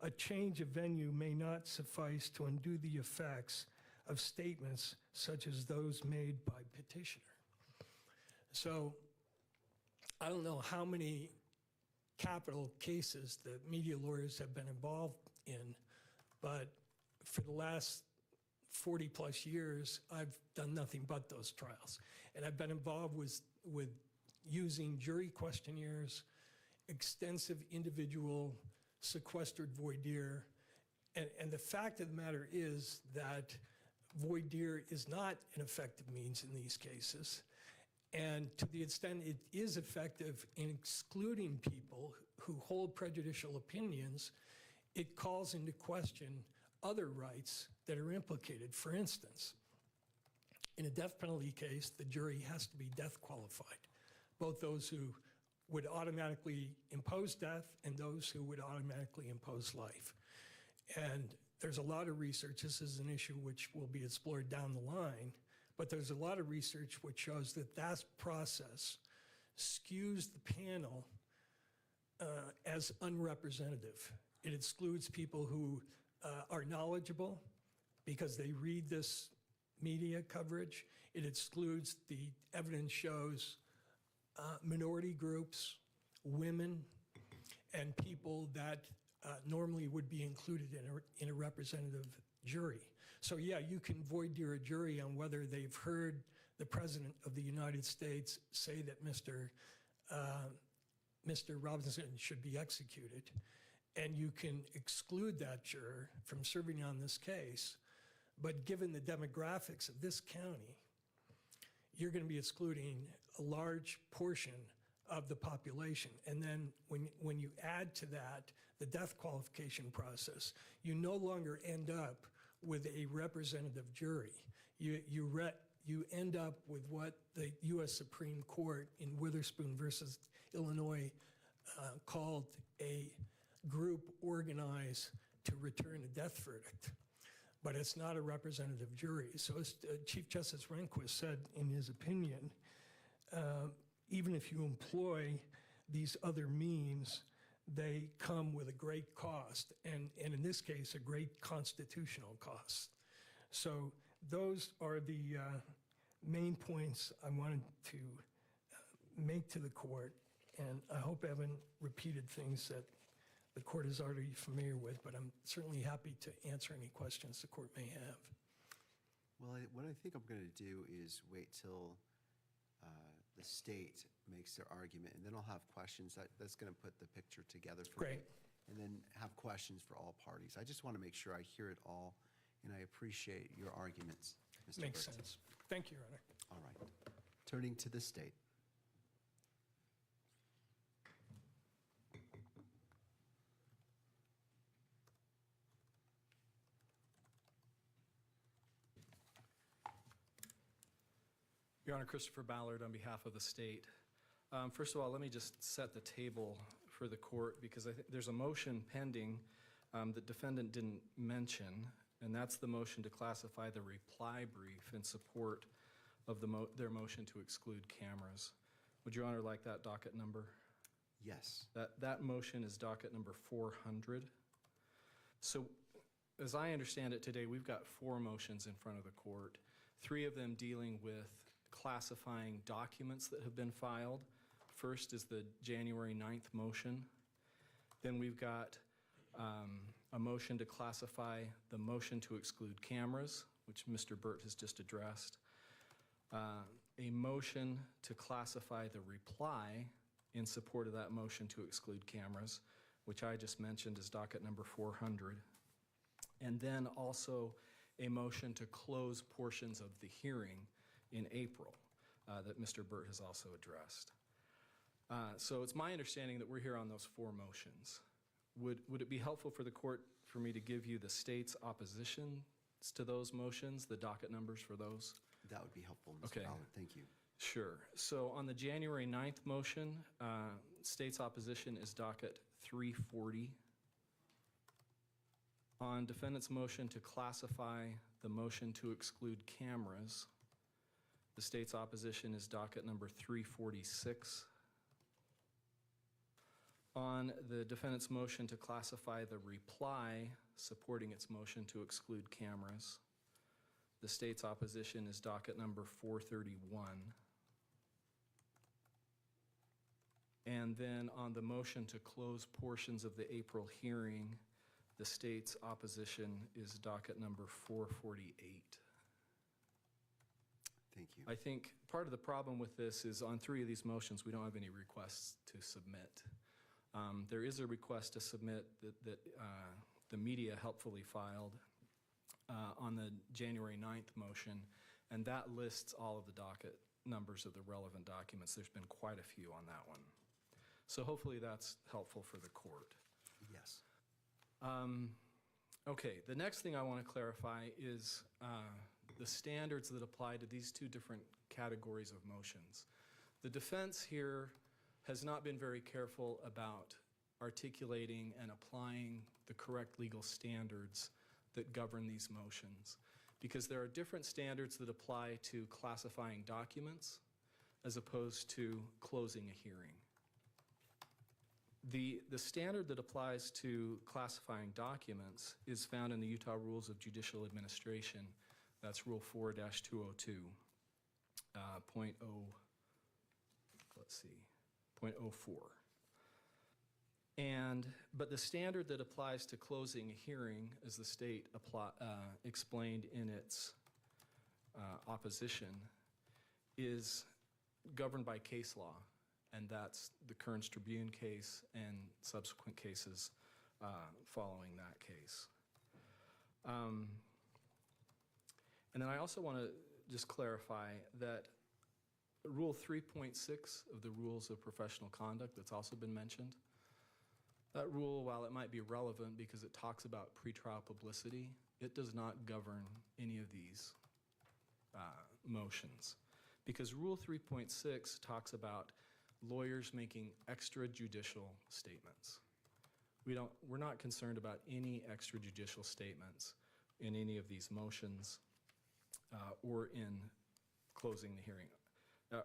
a change of venue may not suffice to undo the effects of statements such as those made by petitioner. So I don't know how many capital cases that media lawyers have been involved in, but for the last 40 plus years, I've done nothing but those trials. And I've been involved with using jury questionnaires, extensive individual sequestered voir dire. And the fact of the matter is that voir dire is not an effective means in these cases. And to the extent it is effective in excluding people who hold prejudicial opinions, it calls into question other rights that are implicated. For instance, in a death penalty case, the jury has to be death qualified, both those who would automatically impose death and those who would automatically impose life. And there's a lot of research, this is an issue which will be explored down the line, but there's a lot of research which shows that that process skews the panel as unrepresentative. It excludes people who are knowledgeable because they read this media coverage. It excludes, the evidence shows, minority groups, women, and people that normally would be included in a representative jury. So yeah, you can void your jury on whether they've heard the President of the United States say that Mr. Robinson should be executed, and you can exclude that juror from serving on this case. But given the demographics of this county, you're going to be excluding a large portion of the population. And then when you add to that the death qualification process, you no longer end up with a representative jury. You end up with what the U.S. Supreme Court in Witherspoon versus Illinois called a group organized to return a death verdict. But it's not a representative jury. So as Chief Justice Rehnquist said in his opinion, even if you employ these other means, they come with a great cost, and in this case, a great constitutional cost. So those are the main points I wanted to make to the court, and I hope I haven't repeated things that the court is already familiar with, but I'm certainly happy to answer any questions the court may have. Well, what I think I'm going to do is wait till the state makes their argument, and then I'll have questions. That's going to put the picture together for me. Great. And then have questions for all parties. I just want to make sure I hear it all, and I appreciate your arguments, Mr. Makes Burt. sense. Thank you, Your Honor. All right. Turning to the state. Your Honor, Christopher Ballard on behalf of the state. First of all, let me just set the table for the court, because I think there's a motion pending that defendant didn't mention, and that's the motion to classify the reply brief in support of their motion to exclude cameras. Would Your Honor like that docket number? Yes. That motion is docket number 400. So as I understand it today, we've got 4 motions in front of the court, 3 of them dealing with classifying documents that have been filed. First is the January 9th motion. Then we've got a motion to classify the motion to exclude cameras, which Mr. Burt has just addressed. A motion to classify the reply in support of that motion to exclude cameras, which I just mentioned is docket number 400. And then also a motion to close portions of the hearing in April that Mr. Burt has also addressed. So it's my understanding that we're here on those 4 motions. Would it be helpful for the court for me to give you the state's oppositions to those motions, the docket numbers for those? That would be helpful, Mr. Okay. Ballard. Thank you. Sure. So on the January 9th motion, state's opposition is docket 340. On defendant's motion to classify the motion to exclude cameras, the state's opposition is docket number 346. On the defendant's motion to classify the reply supporting its motion to exclude cameras, the state's opposition is docket number 431. And then on the motion to close portions of the April hearing, the state's opposition is docket number 448. Thank you. I think part of the problem with this is on 3 of these motions, we don't have any requests to submit. There is a request to submit that the media helpfully filed on the January 9th motion, and that lists all of the docket numbers of the relevant documents. There's been quite a few on that one. So hopefully that's helpful for the court. Yes. Okay, the next thing I want to clarify is the standards that apply to these 2 different categories of motions. The defense here has not been very careful about articulating and applying the correct legal standards that govern these motions, because there are different standards that apply to classifying documents as opposed to closing a hearing. The standard that applies to classifying documents is found in the Utah Rules of Judicial Administration. That's Rule 4-202, point oh, let's see, .04. But the standard that applies to closing a hearing, as the state explained in its opposition, is governed by case law, and that's the Kearns Tribune case and subsequent cases following that case. And then I also want to just clarify that Rule 3.6 of the Rules of Professional Conduct that's also been mentioned, that rule, while it might be relevant because it talks about pretrial publicity, it does not govern any of these motions. Because Rule 3.6 talks about lawyers making extrajudicial statements. We're not concerned about any extrajudicial statements in any of these motions or in closing the hearing.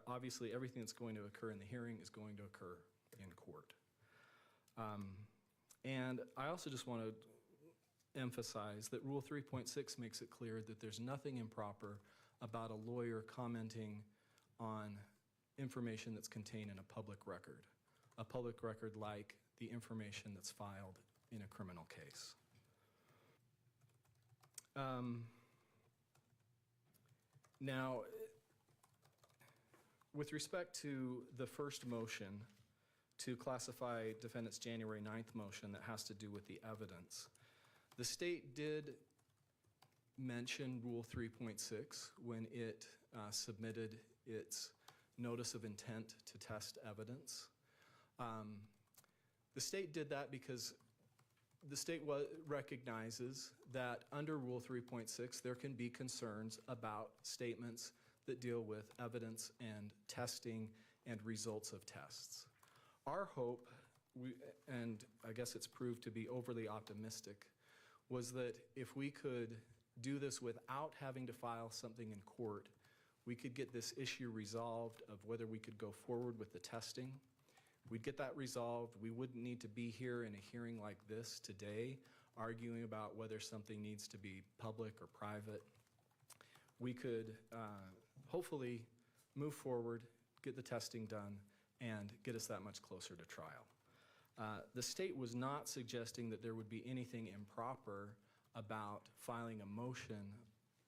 Obviously, everything that's going to occur in the hearing is going to occur in court. And I also just want to emphasize that Rule 3.6 makes it clear that there's nothing improper about a lawyer commenting on information that's contained in a public record like the information that's filed in a criminal case. Now, with respect to the first motion to classify defendant's January 9th motion that has to do with the evidence, the state did mention Rule 3.6 when it submitted its notice of intent to test evidence. The state did that because the state recognizes that under Rule 3.6 there can be concerns about statements that deal with evidence and testing and results of tests. Our hope, and I guess it's proved to be overly optimistic, was that if we could do this without having to file something in court, we could get this issue resolved of whether we could go forward with the testing. We'd get that resolved. We wouldn't need to be here in a hearing like this today arguing about whether something needs to be public or private. We could hopefully move forward, get the testing done, and get us that much closer to trial. The state was not suggesting that there would be anything improper about filing a motion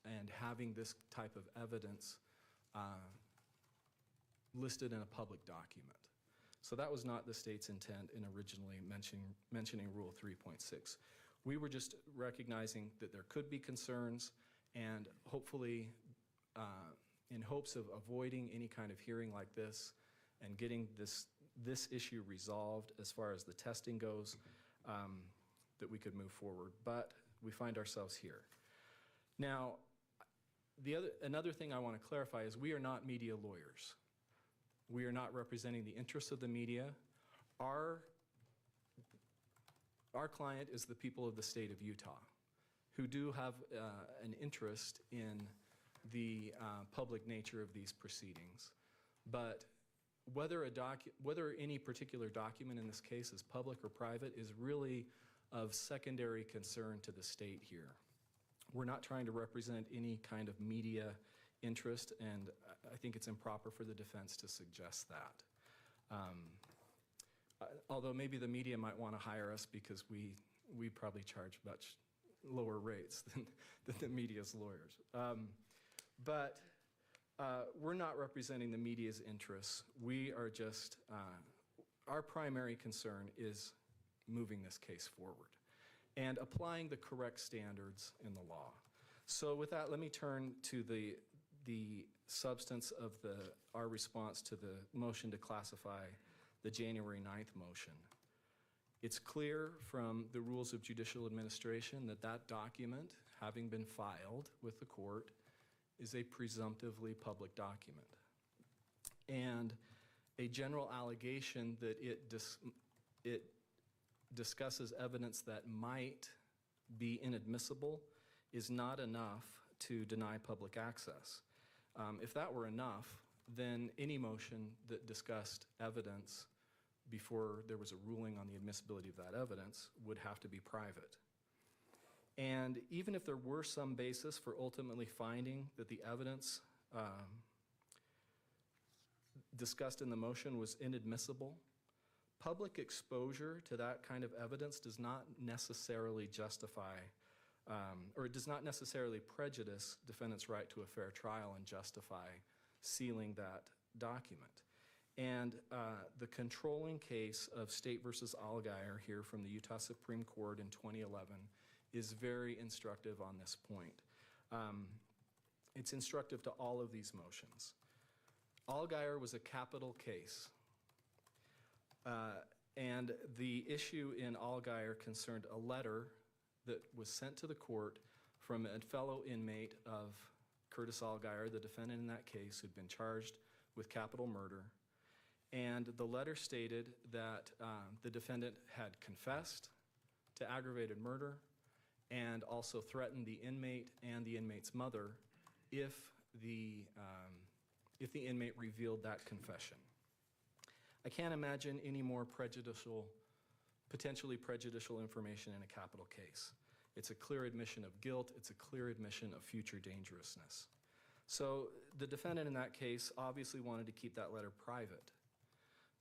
and having this type of evidence listed in a public document. So that was not the state's intent in originally mentioning Rule 3.6. We were just recognizing that there could be concerns, and hopefully, in hopes of avoiding any kind of hearing like this and getting this issue resolved as far as the testing goes, that we could move forward. But we find ourselves here. Now, another thing I want to clarify is we are not media lawyers. We are not representing the interests of the media. Our client is the people of the state of Utah, who do have an interest in the public nature of these proceedings. But whether any particular document in this case is public or private is really of secondary concern to the state here. We're not trying to represent any kind of media interest, and I think it's improper for the defense to suggest that. Although maybe the media might want to hire us because we probably charge much lower rates than the media's lawyers. But we're not representing the media's interests. We are just, our primary concern is moving this case forward and applying the correct standards in the law. So with that, let me turn to the substance of our response to the motion to classify the January 9th motion. It's clear from the Rules of Judicial Administration that that document, having been filed with the court, is a presumptively public document. And a general allegation that it discusses evidence that might be inadmissible is not enough to deny public access. If that were enough, then any motion that discussed evidence before there was a ruling on the admissibility of that evidence, would have to be private. And even if there were some basis for ultimately finding that the evidence discussed in the motion was inadmissible, public exposure to that kind of evidence does not necessarily justify, or it does not necessarily prejudice defendant's right to a fair trial and justify sealing that document. And the controlling case of State versus Allgaier here from the Utah Supreme Court in 2011 is very instructive on this point. It's instructive to all of these motions. Allgaier was a capital case. And the issue in Allgaier concerned a letter that was sent to the court from a fellow inmate of Curtis Allgaier, the defendant in that case, who'd been charged with capital murder. And the letter stated that the defendant had confessed to aggravated murder and also threatened the inmate and the inmate's mother if the inmate revealed that confession. I can't imagine any more potentially prejudicial information in a capital case. It's a clear admission of guilt. It's a clear admission of future dangerousness. So the defendant in that case obviously wanted to keep that letter private.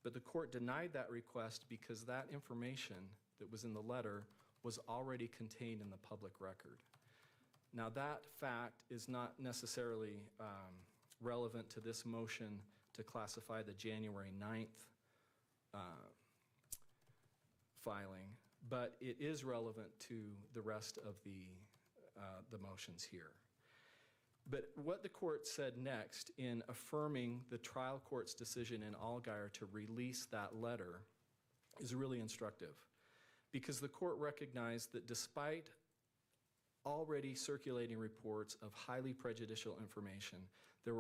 But the court denied that request because that information that was in the letter was already contained in the public record. Now that fact is not necessarily relevant to this motion to classify the January 9th filing, but it is relevant to the rest of the motions here. But what the court said next in affirming the trial court's decision in Allgaier to release that letter is really instructive, because the court recognized that despite already circulating reports of highly prejudicial information, there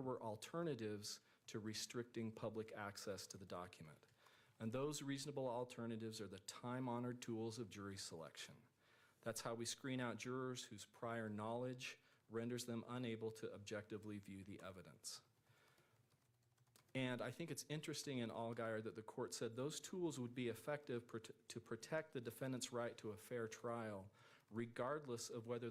were alternatives to restricting public access to the document. And those reasonable alternatives are the time-honored tools of jury selection. That's how we screen out jurors whose prior knowledge renders them unable to objectively view the evidence. And I think it's interesting in Allgaier that the court said those tools would be effective to protect the defendant's right to a fair trial, regardless of whether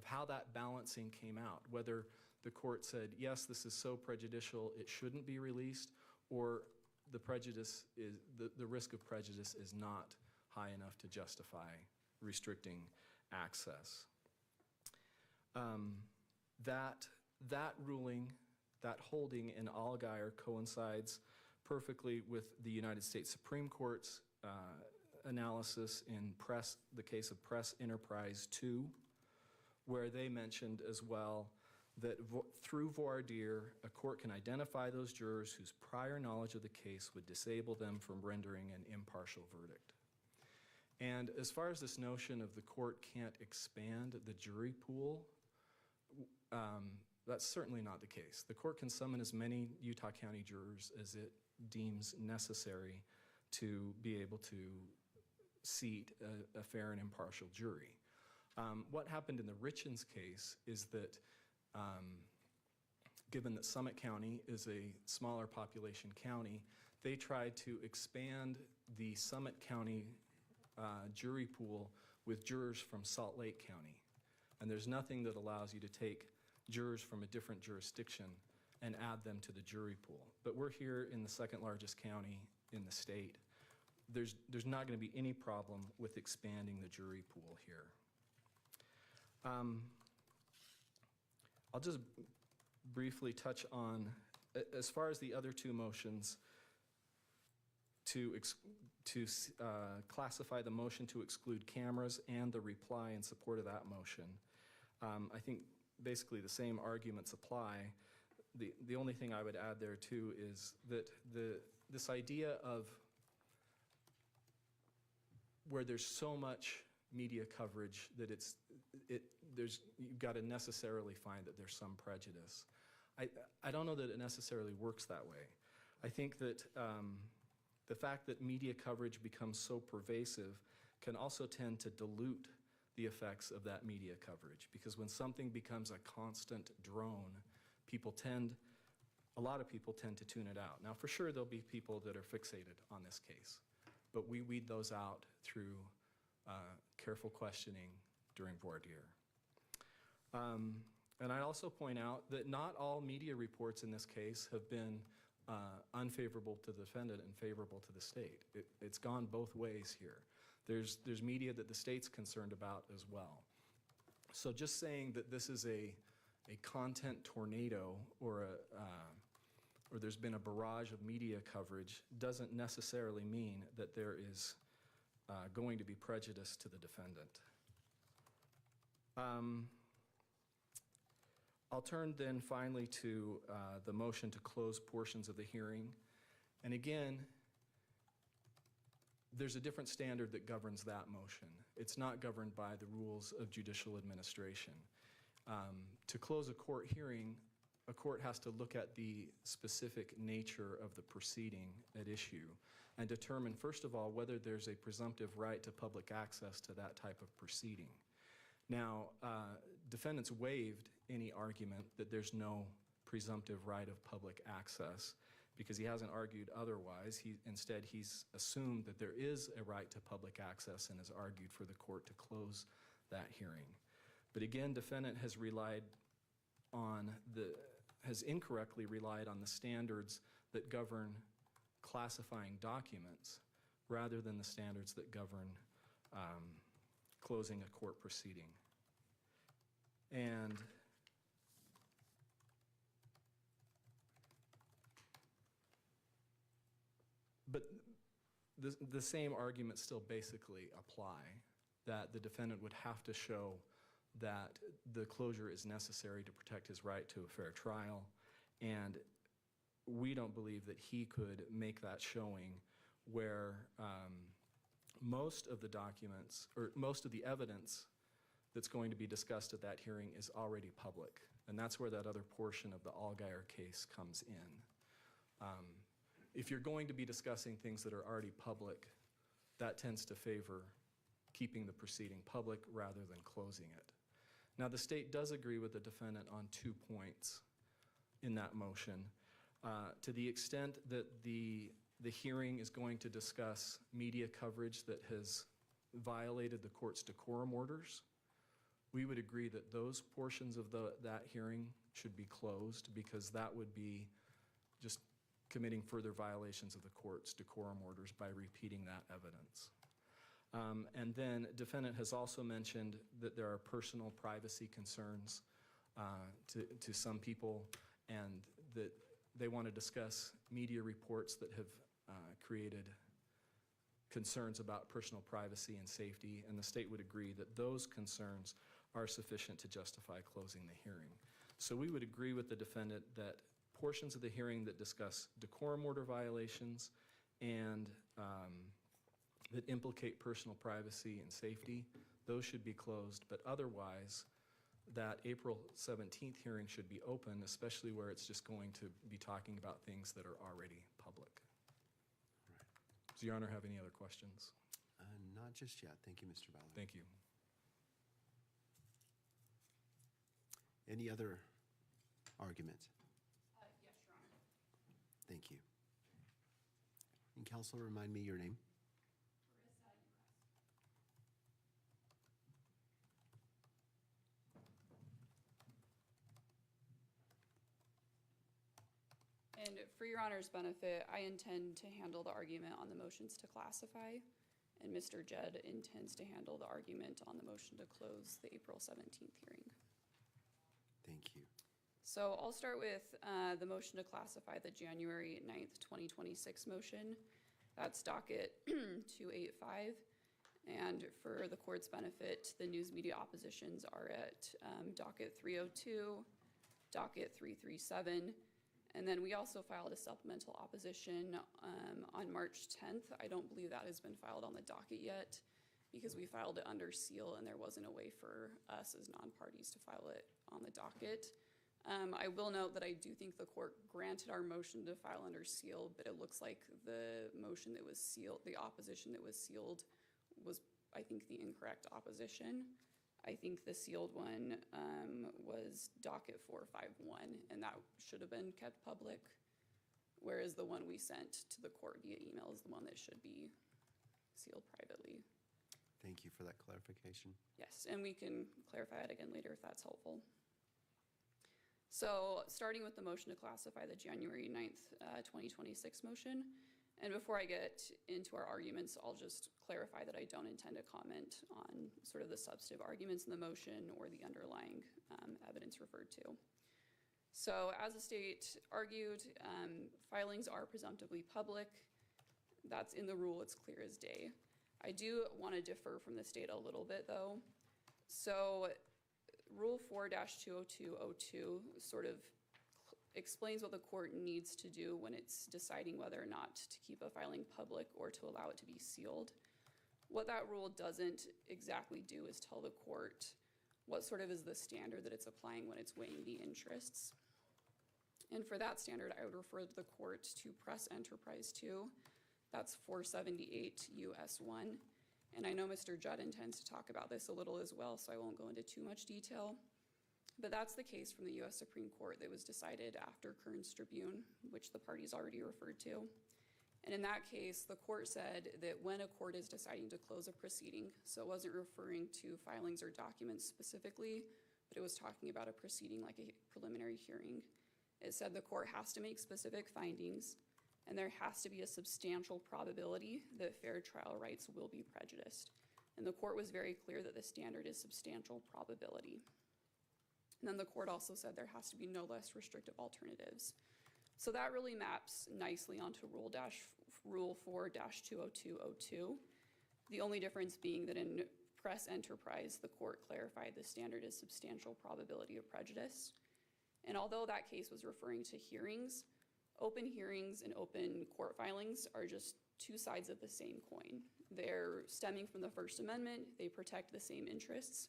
how that balancing came out, whether the court said, yes, this is so prejudicial, it shouldn't be released, or the risk of prejudice is not high enough to justify restricting access. That ruling, that holding in Allgaier coincides perfectly with the United States Supreme Court's analysis in the case of Press Enterprise 2, where they mentioned as well that through voir dire, a court can identify those jurors whose prior knowledge of the case would disable them from rendering an impartial verdict. And as far as this notion of the court can't expand the jury pool, that's certainly not the case. The court can summon as many Utah County jurors as it deems necessary to be able to seat a fair and impartial jury. What happened in the Richens case is that given that Summit County is a smaller population county, they tried to expand the Summit County jury pool with jurors from Salt Lake County. And there's nothing that allows you to take jurors from a different jurisdiction and add them to the jury pool. But we're here in the second largest county in the state. There's not going to be any problem with expanding the jury pool here. I'll just briefly touch on, as far as the other two motions, to classify the motion to exclude cameras and the reply in support of that motion. I think basically the same arguments apply. The only thing I would add there too is that this idea of where there's so much media coverage that you've got to necessarily find that there's some prejudice. I don't know that it necessarily works that way. I think that the fact that media coverage becomes so pervasive can also tend to dilute the effects of that media coverage, because when something becomes a constant drone, people tend a lot of people tend to tune it out. Now, for sure, there'll be people that are fixated on this case, but we weed those out through careful questioning during voir dire. And I also point out that not all media reports in this case have been unfavorable to the defendant and favorable to the state. It's gone both ways here. There's media that the state's concerned about as well. So just saying that this is a content tornado or there's been a barrage of media coverage doesn't necessarily mean that there is going to be prejudice to the defendant. I'll turn then finally to the motion to close portions of the hearing. And again, there's a different standard that governs that motion. It's not governed by the rules of judicial administration. To close a court hearing, a court has to look at the specific nature of the proceeding at issue and determine, first of all, whether there's a presumptive right to public access to that type of proceeding. Now, defendants waived any argument that there's no presumptive right of public access because he hasn't argued otherwise. Instead, he's assumed that there is a right to public access and has argued for the court to close that hearing. But again, defendant has incorrectly relied on the standards that govern classifying documents rather than the standards that govern closing a court proceeding. But the same arguments still basically apply, that the defendant would have to show that the closure is necessary to protect his right to a fair trial, and we don't believe that he could make that showing where most of the documents, or most of the evidence that's going to be discussed at that hearing is already public, and that's where that other portion of the Allgaier case comes in. If you're going to be discussing things that are already public, that tends to favor keeping the proceeding public rather than closing it. Now, the state does agree with the defendant on 2 points in that motion. To the extent that the hearing is going to discuss media coverage that has violated the court's decorum orders, we would agree that those portions of that hearing should be closed because that would be just committing further violations of the court's decorum orders by repeating that evidence. And then defendant has also mentioned that there are personal privacy concerns to some people and that they want to discuss media reports that have created concerns about personal privacy and safety, and the state would agree that those concerns are sufficient to justify closing the hearing. So we would agree with the defendant that portions of the hearing that discuss decorum order violations and that implicate personal privacy and safety, those should be closed, but otherwise, that April 17th hearing should be open, especially where it's just going to be talking about things that are already public. Right. Does Your Honor have any other questions? Not just yet. Thank you, Mr. Ballard. Thank you. Any other argument? Yes, Your Honor. Thank you. And counsel, remind me your name. And for Your Honor's benefit, I intend to handle the argument on the motions to classify, and Mr. Jed intends to handle the argument on the motion to close the April 17th hearing. Thank you. So I'll start with the motion to classify the January 9th, 2026 motion. That's docket 285. And for the court's benefit, the news media oppositions are at docket 302, docket 337. And then we also filed a supplemental opposition on March 10th. I don't believe that has been filed on the docket yet because we filed it under seal and there wasn't a way for us as non-parties to file it on the docket. I will note that I do think the court granted our motion to file under seal, but it looks like the motion that was sealed, the opposition that was sealed was, I think, the incorrect opposition. I think the sealed one was docket 451, and that should have been kept public, whereas the one we sent to the court via email is the one that should be sealed privately. Thank you for that clarification. Yes, and we can clarify it again later if that's helpful. So starting with the motion to classify the January 9th, 2026 motion, and before I get into our arguments, I'll just clarify that I don't intend to comment on sort of the substantive arguments in the motion or the underlying evidence referred to. So as the state argued, filings are presumptively public. That's in the rule, it's clear as day. I do want to differ from the state a little bit though. So Rule 4-20202 sort of explains what the court needs to do when it's deciding whether or not to keep a filing public or to allow it to be sealed. What that rule doesn't exactly do is tell the court what sort of is the standard that it's applying when it's weighing the interests. And for that standard, I would refer the court to Press Enterprise 2. That's 478 US 1. And I know Mr. Judd intends to talk about this a little as well, so I won't go into too much detail. But that's the case from the US Supreme Court that was decided after Kearns Tribune, which the parties already referred to. And in that case, the court said that when a court is deciding to close a proceeding, so it wasn't referring to filings or documents specifically, but it was talking about a proceeding like a preliminary hearing. It said the court has to make specific findings, and there has to be a substantial probability that fair trial rights will be prejudiced. And the court was very clear that the standard is substantial probability. And then the court also said there has to be no less restrictive alternatives. So that really maps nicely onto Rule 4-20202. The only difference being that in Press Enterprise, the court clarified the standard is substantial probability of prejudice. And although that case was referring to hearings, open hearings and open court filings are just two sides of the same coin. They're stemming from the First Amendment, they protect the same interests,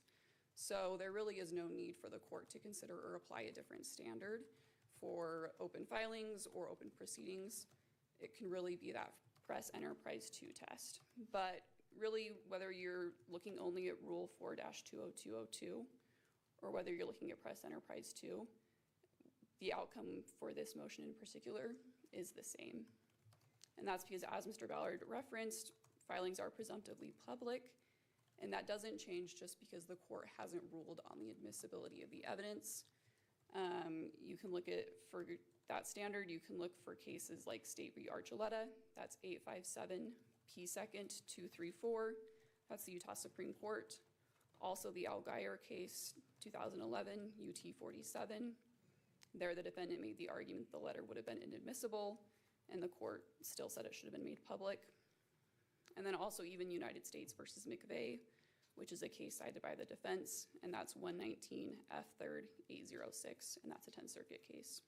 so there really is no need for the court to consider or apply a different standard for open filings or open proceedings. It can really be that Press Enterprise 2 test. But really, whether you're looking only at Rule 4-20202 or whether you're looking at Press Enterprise 2, the outcome for this motion in particular is the same. And that's because, as Mr. Ballard referenced, filings are presumptively public, and that doesn't change just because the court hasn't ruled on the admissibility of the evidence. You can look at, for that standard, you can look for cases like State v. Archuleta, that's 857 P. 2nd 234, that's the Utah Supreme Court. Also the Algier case, 2011, UT 47. There, the defendant made the argument the letter would have been inadmissible, and the court still said it should have been made public. And then also even United States versus McVeigh, which is a case cited by the defense, and that's 119 F. 3rd 806, and that's a 10th Circuit case.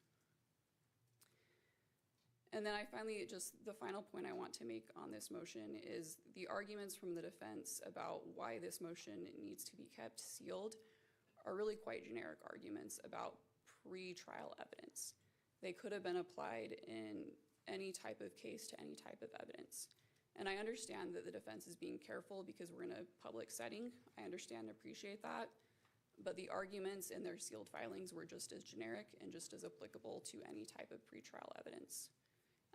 And then I finally, just the final point I want to make on this motion is the arguments from the defense about why this motion needs to be kept sealed are really quite generic arguments about pre-trial evidence. They could have been applied in any type of case to any type of evidence. And I understand that the defense is being careful because we're in a public setting. I understand and appreciate that. But the arguments in their sealed filings were just as generic and just as applicable to any type of pretrial evidence.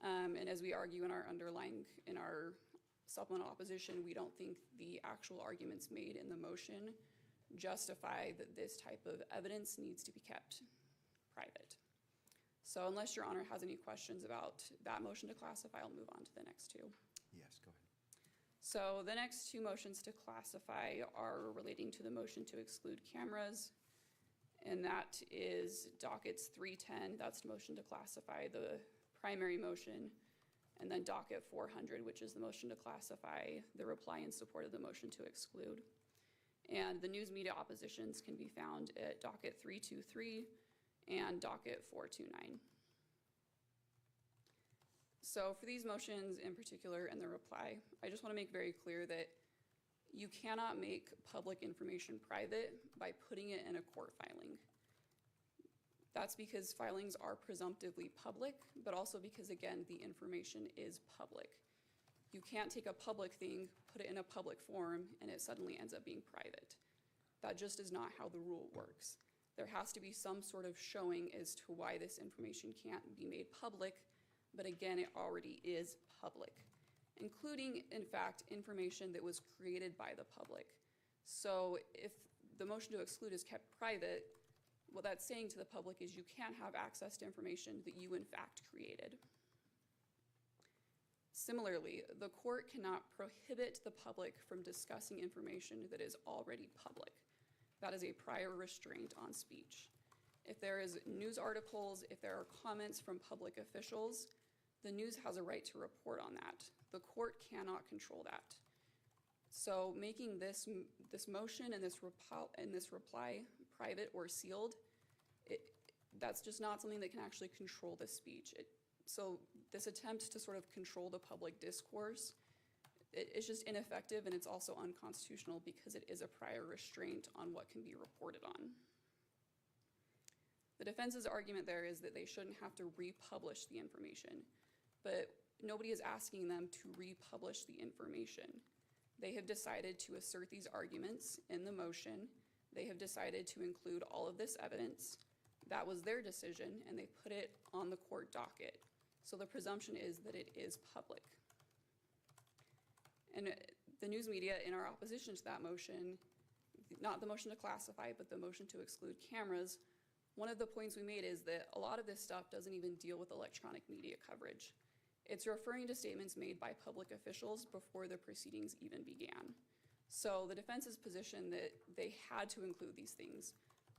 And as we argue in our supplemental opposition, we don't think the actual arguments made in the motion justify that this type of evidence needs to be kept private. So unless Your Honor has any questions about that motion to classify, I'll move on to the next two. Yes, go ahead. So the next two motions to classify are relating to the motion to exclude cameras, and that is dockets 310, that's the motion to classify the primary motion, and then docket 400, which is the motion to classify the reply in support of the motion to exclude. And the news media oppositions can be found at docket 323 and docket 429. So for these motions in particular and the reply, I just want to make very clear that you cannot make public information private by putting it in a court filing. That's because filings are presumptively public, but also because, again, the information is public. You can't take a public thing, put it in a public forum, and it suddenly ends up being private. That just is not how the rule works. There has to be some sort of showing as to why this information can't be made public, but again, it already is public, including, in fact, information that was created by the public. So if the motion to exclude is kept private, what that's saying to the public is you can't have access to information that you, in fact, created. Similarly, the court cannot prohibit the public from discussing information that is already public. That is a prior restraint on speech. If there is news articles, if there are comments from public officials, the news has a right to report on that. The court cannot control that. So making this motion and this reply private or sealed, that's just not something that can actually control the speech. So this attempt to sort of control the public discourse, it's just ineffective, and it's also unconstitutional because it is a prior restraint on what can be reported on. The defense's argument there is that they shouldn't have to republish the information, but nobody is asking them to republish the information. They have decided to assert these arguments in the motion. They have decided to include all of this evidence. That was their decision, and they put it on the court docket. So the presumption is that it is public. And the news media, in our opposition to that motion, not the motion to classify, but the motion to exclude cameras, one of the points we made is that a lot of this stuff doesn't even deal with electronic media coverage. It's referring to statements made by public officials before the proceedings even began. So the defense's position that they had to include these things,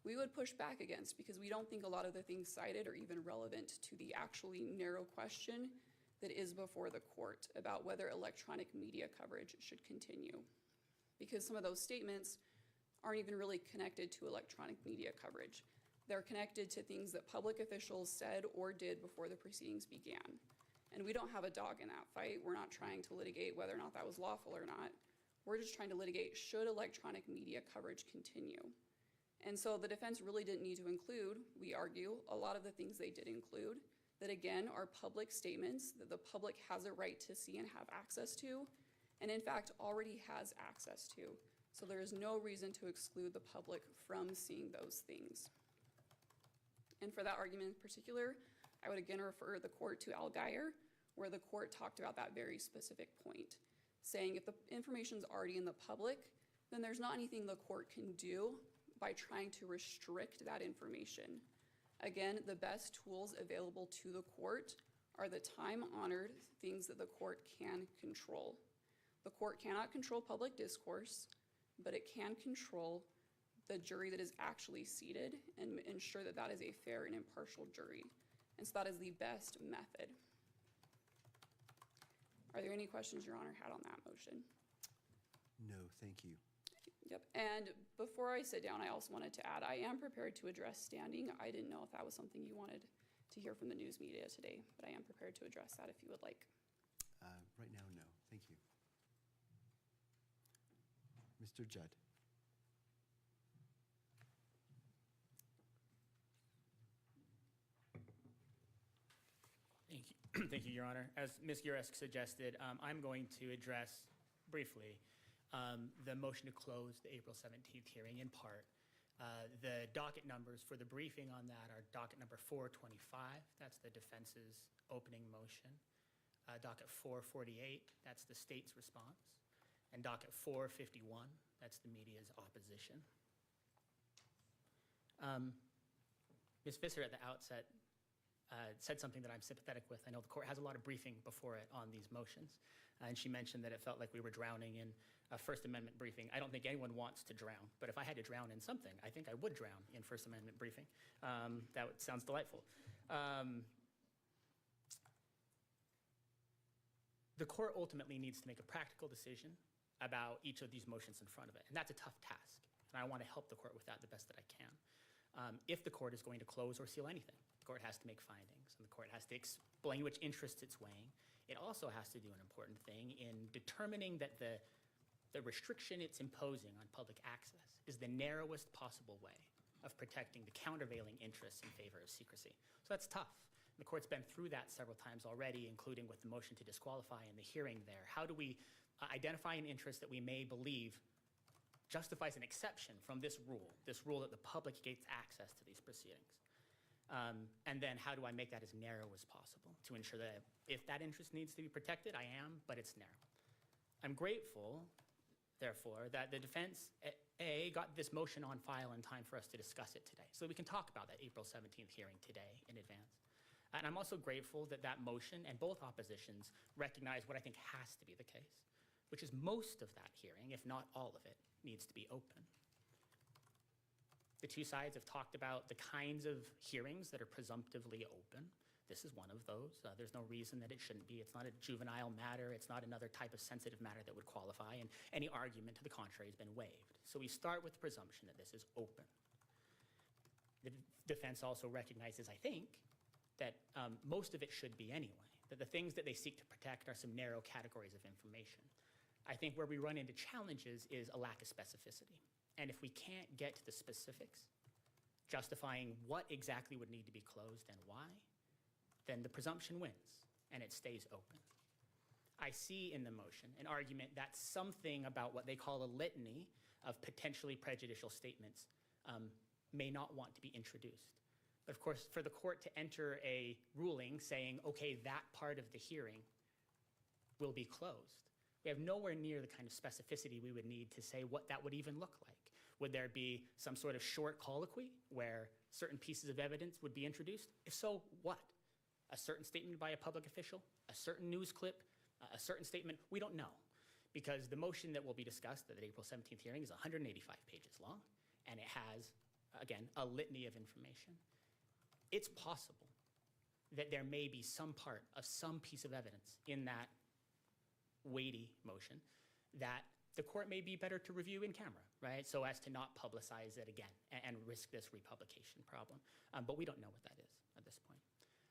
we would push back against, because we don't think a lot of the things cited are even relevant to the actually narrow question that is before the court about whether electronic media coverage should continue. Because some of those statements aren't even really connected to electronic media coverage. They're connected to things that public officials said or did before the proceedings began. And we don't have a dog in that fight. We're not trying to litigate whether or not that was lawful or not. We're just trying to litigate, should electronic media coverage continue? And so the defense really didn't need to include, we argue, a lot of the things they did include, that again are public statements that the public has a right to see and have access to, and in fact already has access to. So there is no reason to exclude the public from seeing those things. And for that argument in particular, I would again refer the court to Al Geyer, where the court talked about that very specific point, saying if the information's already in the public, then there's not anything the court can do by trying to restrict that information. Again, the best tools available to the court are the time-honored things that the court can control. The court cannot control public discourse, but it can control the jury that is actually seated and ensure that that is a fair and impartial jury. And so that is the best method. Are there any questions Your Honor had on that motion? No, thank you. Yep, and before I sit down, I also wanted to add, I am prepared to address standing. I didn't know if that was something you wanted to hear from the news media today, but I am prepared to address that if you would like. Right now, no. Thank you. Mr. Judd. Thank you. Thank you, Your Honor. As Ms. Uresk suggested, I'm going to address briefly the motion to close the April 17th hearing in part. The docket numbers for the briefing on that are docket number 425, that's the defense's opening motion, docket 448, that's the state's response, and docket 451, that's the media's opposition. Ms. Visser at the outset said something that I'm sympathetic with. I know the court has a lot of briefing before it on these motions, and she mentioned that it felt like we were drowning in a First Amendment briefing. I don't think anyone wants to drown, but if I had to drown in something, I think I would drown in First Amendment briefing. Sounds delightful. The court ultimately needs to make a practical decision about each of these motions in front of it, and that's a tough task, and I want to help the court with that the best that I can. If the court is going to close or seal anything, the court has to make findings, and the court has to explain which interests it's weighing. It also has to do an important thing in determining that the restriction it's imposing on public access is the narrowest possible way of protecting the countervailing interests in favor of secrecy. So that's tough. The court's been through that several times already, including with the motion to disqualify and the hearing there. How do we identify an interest that we may believe justifies an exception from this rule that the public gets access to these proceedings. And then how do I make that as narrow as possible to ensure that if that interest needs to be protected, I am, but it's narrow. I'm grateful, therefore, that the defense, got this motion on file in time for us to discuss it today, so we can talk about that April 17th hearing today in advance. And I'm also grateful that that motion and both oppositions recognize what I think has to be the case, which is most of that hearing, if not all of it, needs to be open. The two sides have talked about the kinds of hearings that are presumptively open. This is one of those. There's no reason that it shouldn't be. It's not a juvenile matter. It's not another type of sensitive matter that would qualify, and any argument to the contrary has been waived. So we start with the presumption that this is open. The defense also recognizes, I think, that most of it should be anyway, that the things that they seek to protect are some narrow categories of information. I think where we run into challenges is a lack of specificity. And if we can't get to the specifics, justifying what exactly would need to be closed and why, then the presumption wins and it stays open. I see in the motion an argument that something about what they call a litany of potentially prejudicial statements may not want to be introduced. But of course, for the court to enter a ruling saying, okay, that part of the hearing will be closed, we have nowhere near the kind of specificity we would need to say what that would even look like. Would there be some sort of short colloquy where certain pieces of evidence would be introduced? If so, what? A certain statement by a public official? A certain news clip? A certain statement? We don't know, because the motion that will be discussed at the April 17th hearing is 185 pages long, and it has, again, a litany of information. It's possible that there may be some part of some piece of evidence in that weighty motion that the court may be better to review in camera, right? So as to not publicize it again and risk this republication problem. But we don't know what that is at this point.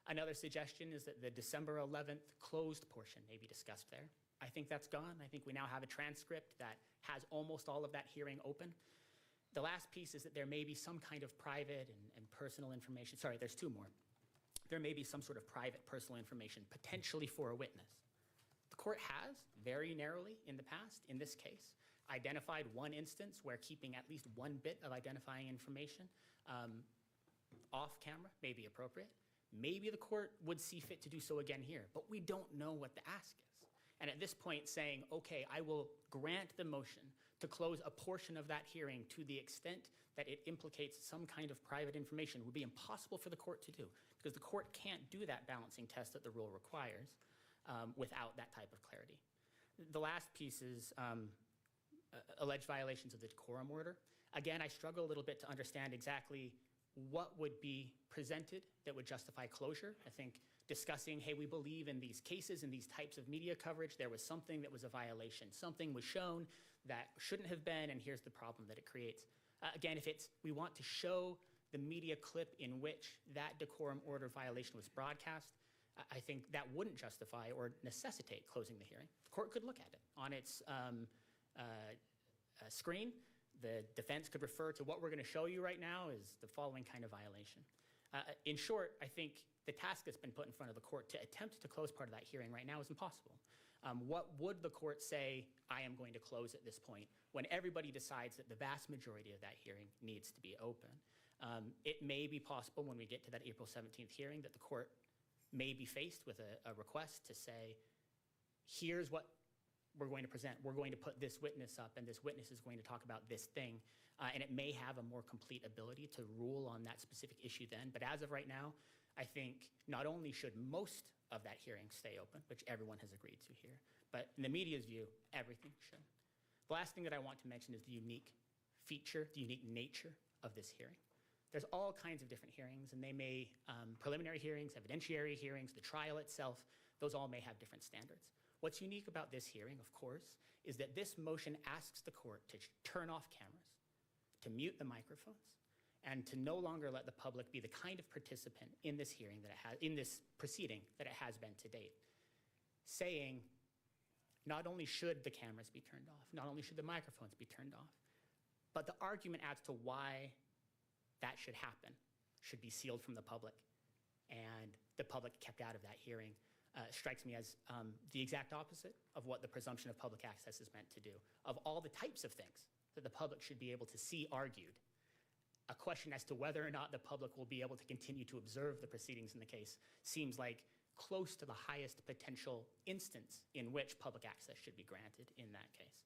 Another suggestion is that the December 11th closed portion may be discussed there. I think that's gone. I think we now have a transcript that has almost all of that hearing open. The last piece is that there may be some kind of private and personal information. Sorry, there's two more. There may be some sort of private personal information, potentially for a witness. The court has, very narrowly in the past, in this case, identified one instance where keeping at least one bit of identifying information off camera may be appropriate. Maybe the court would see fit to do so again here, but we don't know what the ask is. And at this point saying, okay, I will grant the motion to close a portion of that hearing to the extent that it implicates some kind of private information would be impossible for the court to do, because the court can't do that balancing test that the rule requires without that type of clarity. The last piece is alleged violations of the decorum order. Again, I struggle a little bit to understand exactly what would be presented that would justify closure. I think discussing, hey, we believe in these cases and these types of media coverage, there was something that was a violation. Something was shown that shouldn't have been, and here's the problem that it creates. Again, if it's, we want to show the media clip in which that decorum order violation was broadcast, I think that wouldn't justify or necessitate closing the hearing. The court could look at it on its screen. The defense could refer to what we're going to show you right now is the following kind of violation. In short, I think the task that's been put in front of the court to attempt to close part of that hearing right now is impossible. What would the court say, I am going to close at this point, when everybody decides that the vast majority of that hearing needs to be open? It may be possible when we get to that April 17th hearing that the court may be faced with a request to say, here's what we're going to present. We're going to put this witness up, and this witness is going to talk about this thing. And it may have a more complete ability to rule on that specific issue then. But as of right now, I think not only should most of that hearing stay open, which everyone has agreed to here, but in the media's view, everything should. The last thing that I want to mention is the unique feature, the unique nature of this hearing. There's all kinds of different hearings, and they may, preliminary hearings, evidentiary hearings, the trial itself, those all may have different standards. What's unique about this hearing, of course, is that this motion asks the court to turn off cameras, to mute the microphones, and to no longer let the public be the kind of participant in this hearing that it has, in this proceeding that it has been to date. Saying, not only should the cameras be turned off, not only should the microphones be turned off, but the argument as to why that should happen should be sealed from the public, and the public kept out of that hearing strikes me as the exact opposite of what the presumption of public access is meant to do. Of all the types of things that the public should be able to see argued. A question as to whether or not the public will be able to continue to observe the proceedings in the case seems like close to the highest potential instance in which public access should be granted in that case.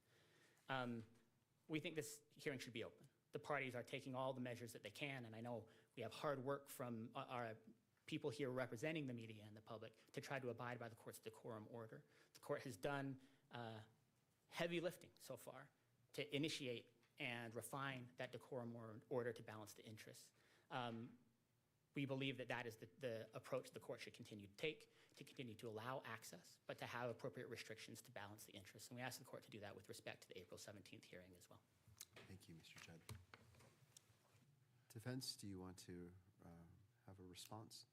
We think this hearing should be open. The parties are taking all the measures that they can, and I know we have hard work from our people here representing the media and the public to try to abide by the court's decorum order. The court has done heavy lifting so far to initiate and refine that decorum order to balance the interests. We believe that that is the approach the court should continue to take, to continue to allow access, but to have appropriate restrictions to balance the interests. And we ask the court to do that with respect to the April 17th hearing as well. Thank you, Mr. Judd. Defense, do you want to have a response?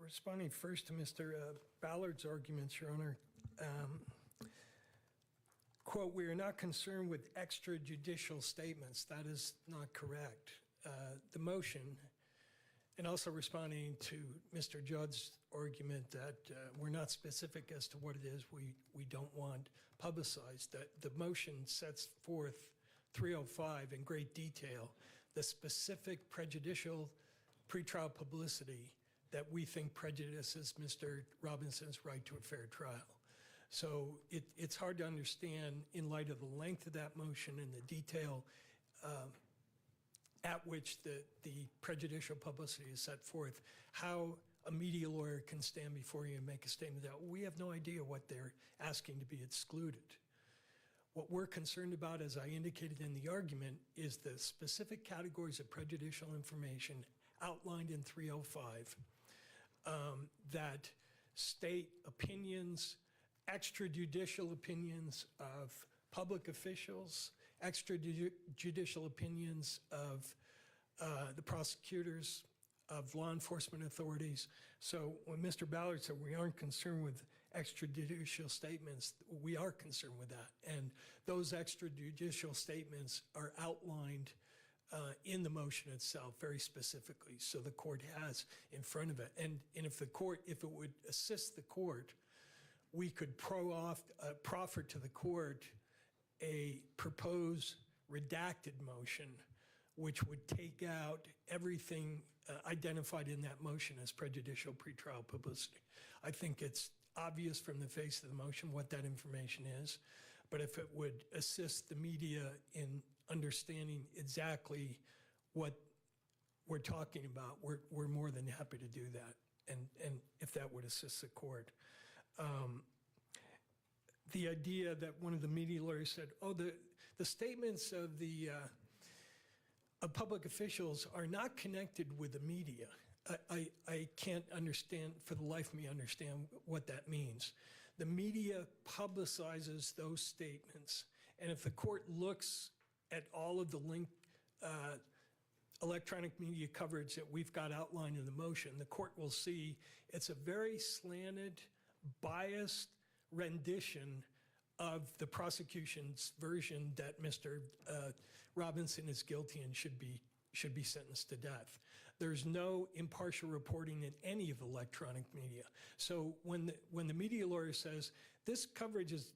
Responding first to Mr. Ballard's arguments, Your Honor. Quote, "We are not concerned with extrajudicial statements." That is not correct. The motion, and also responding to Mr. Judd's argument that we're not specific as to what it is we don't want publicized, that the motion sets forth 305 in great detail, the specific prejudicial pretrial publicity that we think prejudices Mr. Robinson's right to a fair trial. So it's hard to understand in light of the length of that motion and the detail at which the prejudicial publicity is set forth, how a media lawyer can stand before you and make a statement that we have no idea what they're asking to be excluded. What we're concerned about, as I indicated in the argument, is the specific categories of prejudicial information outlined in 305 that state opinions, extrajudicial opinions of public officials, extrajudicial opinions of the prosecutors, of law enforcement authorities. So when Mr. Ballard said we aren't concerned with extrajudicial statements, we are concerned with that. And those extrajudicial statements are outlined in the motion itself very specifically, so the court has in front of it. And if the court, if it would assist the court, we could proffer to the court a proposed redacted motion which would take out everything identified in that motion as prejudicial pretrial publicity. I think it's obvious from the face of the motion what that information is, but if it would assist the media in understanding exactly what we're talking about, we're more than happy to do that, and if that would assist the court. The idea that one of the media lawyers said, oh, the statements of the of public officials are not connected with the media. I can't understand, for the life of me, understand what that means. The media publicizes those statements, and if the court looks at all of the electronic media coverage that we've got outlined in the motion, the court will see it's a very slanted, biased rendition of the prosecution's version that Mr. Robinson is guilty and should be sentenced to death. There's no impartial reporting in any of the electronic media. So when the media lawyer says, this coverage is,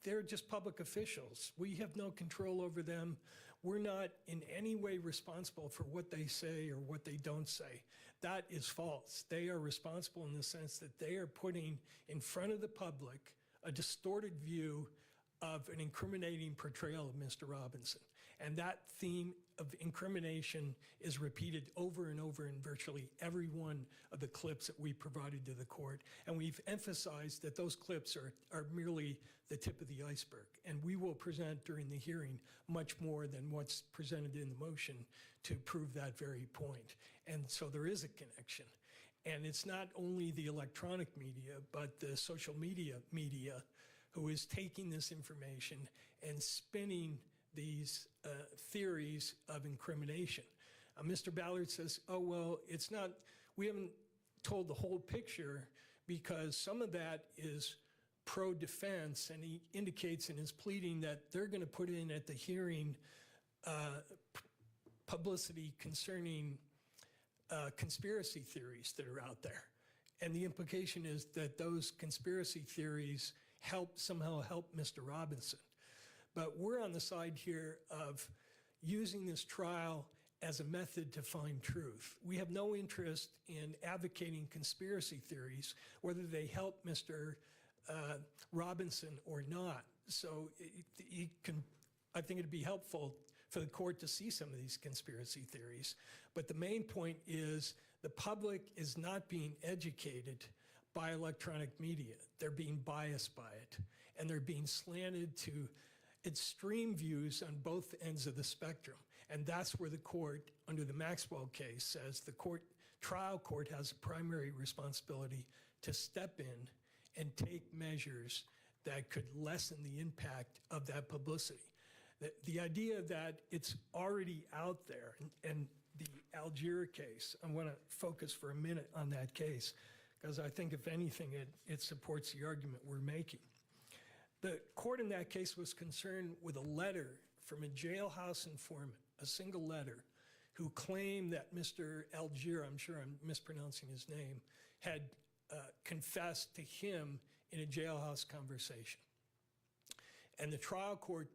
they're just public officials, we have no control over them, we're not in any way responsible for what they say or what they don't say, that is false. They are responsible in the sense that they are putting in front of the public a distorted view of an incriminating portrayal of Mr. Robinson. And that theme of incrimination is repeated over and over in virtually every one of the clips that we provided to the court. And we've emphasized that those clips are merely the tip of the iceberg. And we will present during the hearing much more than what's presented in the motion to prove that very point. And so there is a connection. And it's not only the electronic media, but the social media who is taking this information and spinning these theories of incrimination. Mr. Ballard says, oh, well, it's not, we haven't told the whole picture because some of that is pro-defense, and he indicates in his pleading that they're going to put in at the hearing publicity concerning conspiracy theories that are out there. And the implication is that those conspiracy theories somehow help Mr. Robinson. But we're on the side here of using this trial as a method to find truth. We have no interest in advocating conspiracy theories, whether they help Mr. Robinson or not. So I think it'd be helpful for the court to see some of these conspiracy theories. But the main point is the public is not being educated by electronic media. They're being biased by it, and they're being slanted to extreme views on both ends of the spectrum. And that's where the court, under the Maxwell case, says the trial court has a primary responsibility to step in and take measures that could lessen the impact of that publicity. The idea that it's already out there, and the Algier case, I want to focus for a minute on that case, because I think if anything, it supports the argument we're making. The court in that case was concerned with a letter from a jailhouse informant, a single letter, who claimed that Mr. Algier, I'm sure I'm mispronouncing his name, had confessed to him in a jailhouse conversation. And the trial court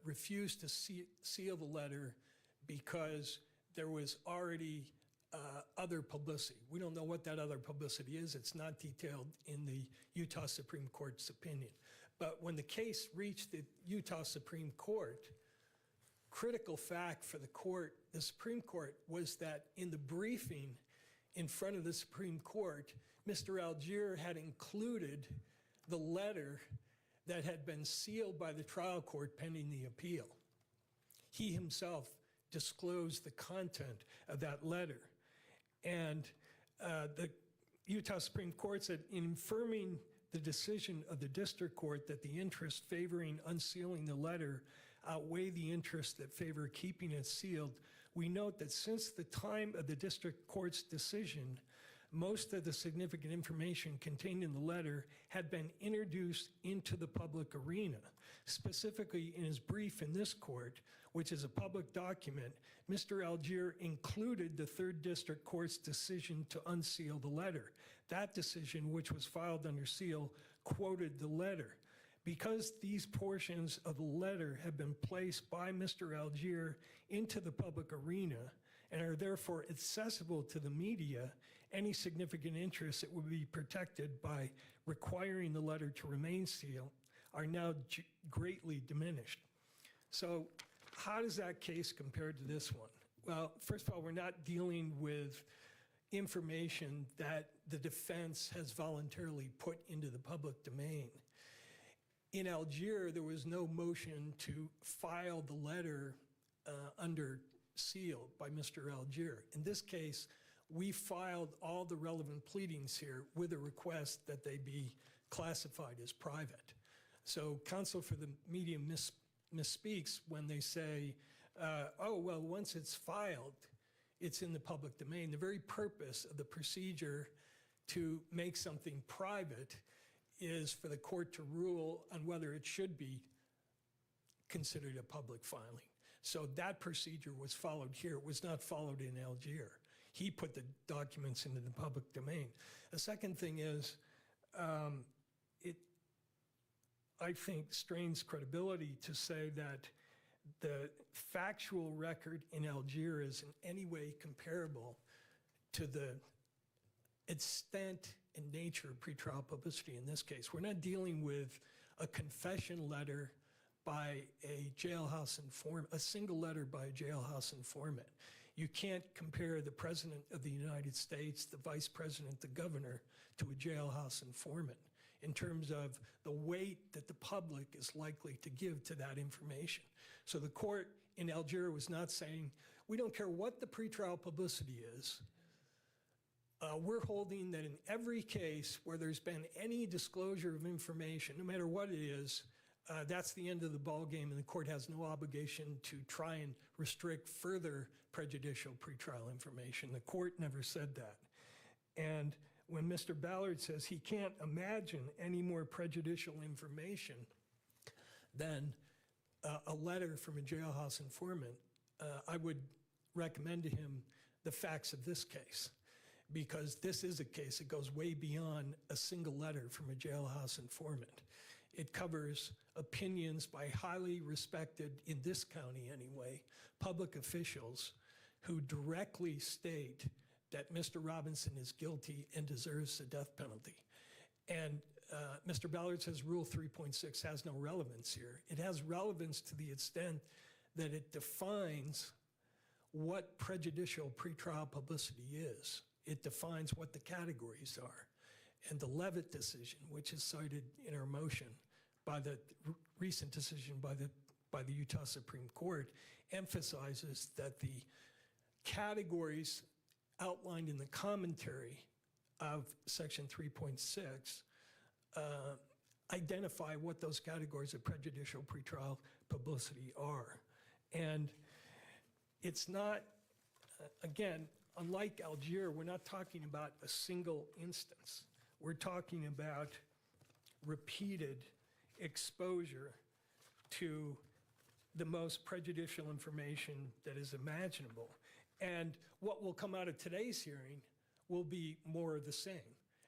refused to seal the letter because there was already other publicity. We don't know what that other publicity is. It's not detailed in the Utah Supreme Court's opinion. But when the case reached the Utah Supreme Court, critical fact for the Supreme Court, was that in the briefing in front of the Supreme Court, Mr. Algier had included the letter that had been sealed by the trial court pending the appeal. He himself disclosed the content of that letter. And the Utah Supreme Court said, in affirming the decision of the district court that the interests favoring unsealing the letter outweigh the interests that favor keeping it sealed, we note that since the time of the district court's decision, most of the significant information contained in the letter had been introduced into the public arena. Specifically, in his brief in this court, which is a public document, Mr. Algier included the third district court's decision to unseal the letter. That decision, which was filed under seal, quoted the letter. Because these portions of the letter have been placed by Mr. Algier into the public arena and are therefore accessible to the media, any significant interests that would be protected by requiring the letter to remain sealed are now greatly diminished. So how does that case compare to this one? Well, first of all, we're not dealing with information that the defense has voluntarily put into the public domain. In Algier, there was no motion to file the letter under seal by Mr. Algier. In this case, we filed all the relevant pleadings here with a request that they be classified as private. So counsel for the media misspeaks when they say, oh, well, once it's filed, it's in the public domain. The very purpose of the procedure to make something private is for the court to rule on whether it should be considered a public filing. So that procedure was followed here. It was not followed in Algier. He put the documents into the public domain. The second thing is, I think, strains credibility to say that the factual record in Algier is in any way comparable to the extent and nature of pretrial publicity in this case. We're not dealing with a confession letter by a jailhouse informant, a single letter by a jailhouse informant. You can't compare the President of the United States, the Vice President, the Governor, to a jailhouse informant in terms of the weight that the public is likely to give to that information. So the court in Algier was not saying, we don't care what the pretrial publicity is. We're holding that in every case where there's been any disclosure of information, no matter what it is, that's the end of the ballgame, and the court has no obligation to try and restrict further prejudicial pretrial information. The court never said that. And when Mr. Ballard says he can't imagine any more prejudicial information than a letter from a jailhouse informant, I would recommend to him the facts of this case, because this is a case that goes way beyond a single letter from a jailhouse informant. It covers opinions by highly respected, in this county anyway, public officials who directly state that Mr. Robinson is guilty and deserves the death penalty. And Mr. Ballard says Rule 3.6 has no relevance here. It has relevance to the extent that it defines what prejudicial pretrial publicity is. It defines what the categories are. And the Levitt decision, which is cited in our motion by the recent decision by the Utah Supreme Court, emphasizes that the categories outlined in the commentary of Section 3.6 identify what those categories of prejudicial pretrial publicity are. And it's not, again, unlike Algier, we're not talking about a single instance. We're talking about repeated exposure to the most prejudicial information that is imaginable. And what will come out of today's hearing will be more of the same.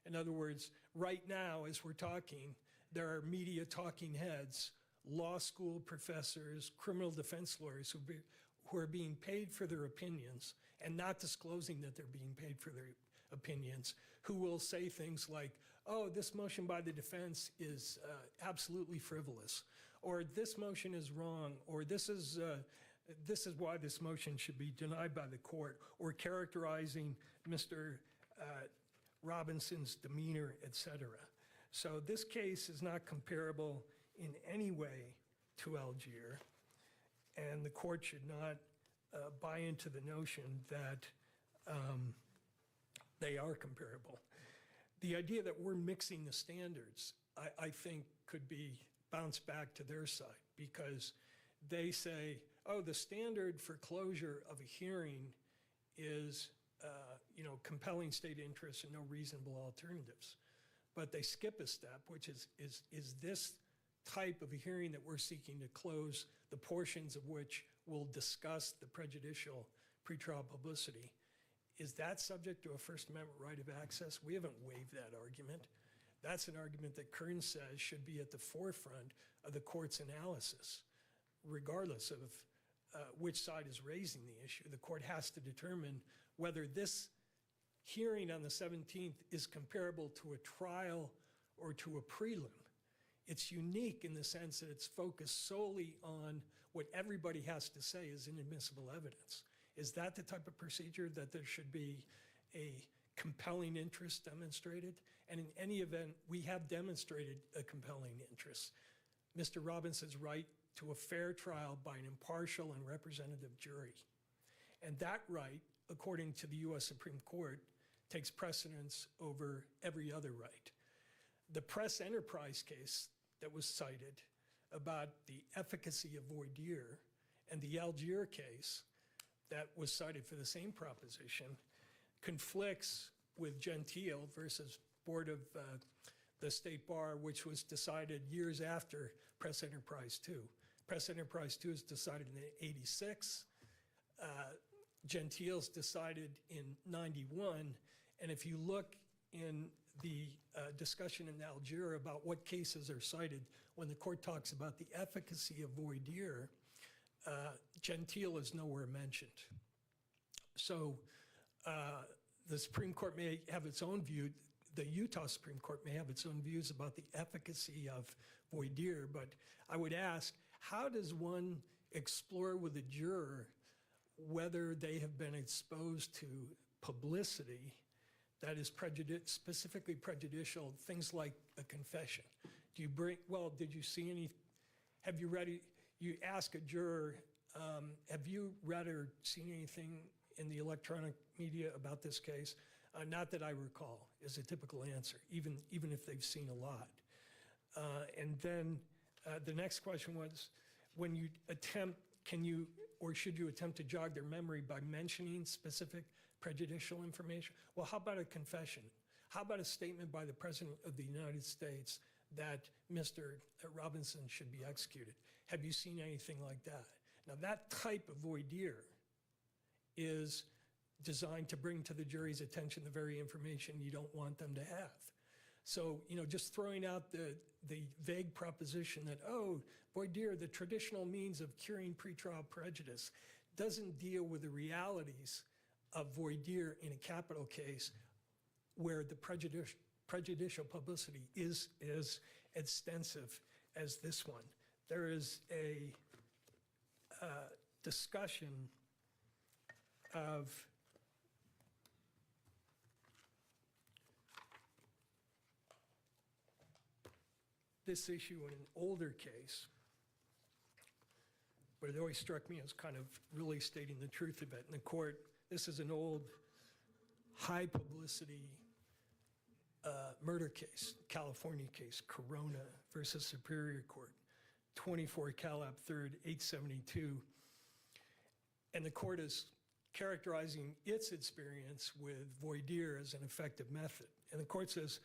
In other words, right now, as we're talking, there are media talking heads, law school professors, criminal defense lawyers who are being paid for their opinions and not disclosing that they're being paid for their opinions, who will say things like, oh, this motion by the defense is absolutely frivolous, or this motion is wrong, or this is why this motion should be denied by the court, or characterizing Mr. Robinson's demeanor, et cetera. So this case is not comparable in any way to Algier, and the court should not buy into the notion that they are comparable. The idea that we're mixing the standards, I think, could be bounced back to their side, because they say, oh, the standard for closure of a hearing is compelling state interest and no reasonable alternatives. But they skip a step, which is this type of a hearing that we're seeking to close, the portions of which will discuss the prejudicial pretrial publicity, is that subject to a First Amendment right of access? We haven't waived that argument. That's an argument that Kern says should be at the forefront of the court's analysis, regardless of which side is raising the issue. The court has to determine whether this hearing on the 17th is comparable to a trial or to a prelim. It's unique in the sense that it's focused solely on what everybody has to say is inadmissible evidence. Is that the type of procedure that there should be a compelling interest demonstrated? And in any event, we have demonstrated a compelling interest. Mr. Robinson's right to a fair trial by an impartial and representative jury. And that right, according to the U.S. Supreme Court, takes precedence over every other right. The press enterprise case that was cited about the efficacy of voir dire and the Algier case that was cited for the same proposition conflicts with Gentile versus Board of the State Bar, which was decided years after Press Enterprise 2. Press Enterprise 2 is decided in '86. Gentile's decided in '91. And if you look in the discussion in Algier about what cases are cited, when the court talks about the efficacy of voir dire, Gentile is nowhere mentioned. So the Supreme Court may have its own view, the Utah Supreme Court may have its own views about the efficacy of voir dire, but I would ask, how does one explore with a juror whether they have been exposed to publicity that is specifically prejudicial, things like a confession? Do you did you see any, have you read, you ask a juror, have you read or seen anything in the electronic media about this case? Not that I recall, is a typical answer, even if they've seen a lot. And then the next question was, when you attempt, can you or should you attempt to jog their memory by mentioning specific prejudicial information? Well, how about a confession? How about a statement by the President of the United States that Mr. Robinson should be executed? Have you seen anything like that? Now, that type of voir dire is designed to bring to the jury's attention the very information you don't want them to have. So, just throwing out the vague proposition that, oh, voir dire, the traditional means of curing pretrial prejudice, doesn't deal with the realities of voir dire in a capital case where the prejudicial publicity is as extensive as this one. There is a discussion of this issue in an older case, but it always struck me as kind of really stating the truth of it. In the court, this is an old, high publicity murder case, California case, Corona versus Superior Court, 24 Calap 3rd, 872. And the court is characterizing its experience with voir dire as an effective method. And the court says,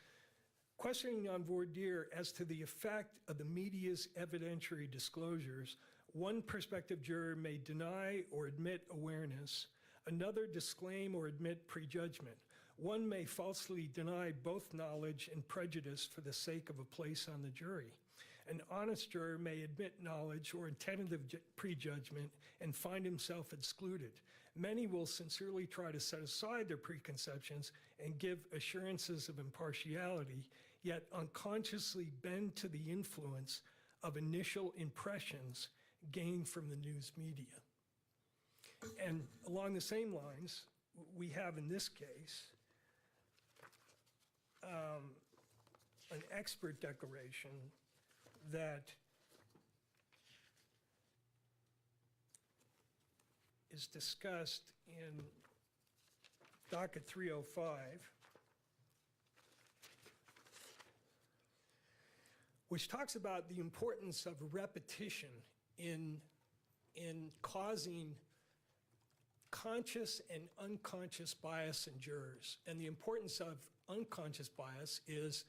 questioning on voir dire as to the effect of the media's evidentiary disclosures, one prospective juror may deny or admit awareness, another disclaim or admit prejudgment. One may falsely deny both knowledge and prejudice for the sake of a place on the jury. An honest juror may admit knowledge or a tentative prejudgment and find himself excluded. Many will sincerely try to set aside their preconceptions and give assurances of impartiality, yet unconsciously bend to the influence of initial impressions gained from the news media. And along the same lines, we have in this case an expert declaration that is discussed in docket 305, which talks about the importance of repetition in causing conscious and unconscious bias in jurors. And the importance of unconscious bias is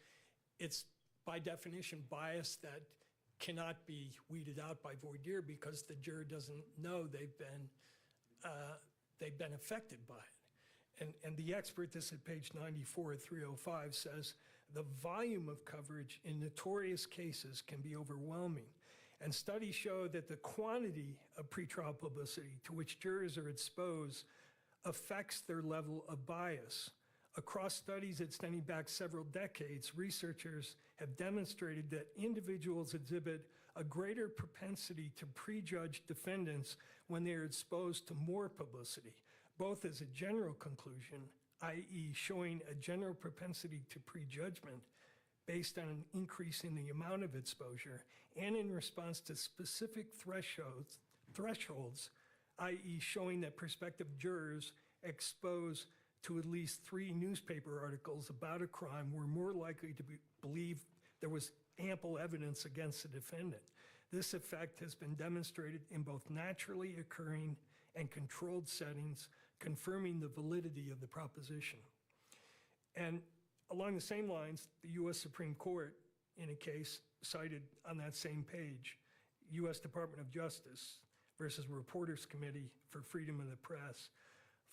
it's by definition bias that cannot be weeded out by voir dire because the juror doesn't know they've been affected by it. And the expert, this is page 94 of 305, says the volume of coverage in notorious cases can be overwhelming. And studies show that the quantity of pretrial publicity to which jurors are exposed affects their level of bias. Across studies extending back several decades, researchers have demonstrated that individuals exhibit a greater propensity to prejudge defendants when they are exposed to more publicity, both as a general conclusion, i.e. showing a general propensity to prejudgment based on an increase in the amount of exposure, and in response to specific thresholds, i.e. showing that prospective jurors exposed to at least 3 newspaper articles about a crime were more likely to believe there was ample evidence against the defendant. This effect has been demonstrated in both naturally occurring and controlled settings, confirming the validity of the proposition. And along the same lines, the U.S. Supreme Court, in a case cited on that same page, U.S. Department of Justice versus Reporters Committee for Freedom of the Press,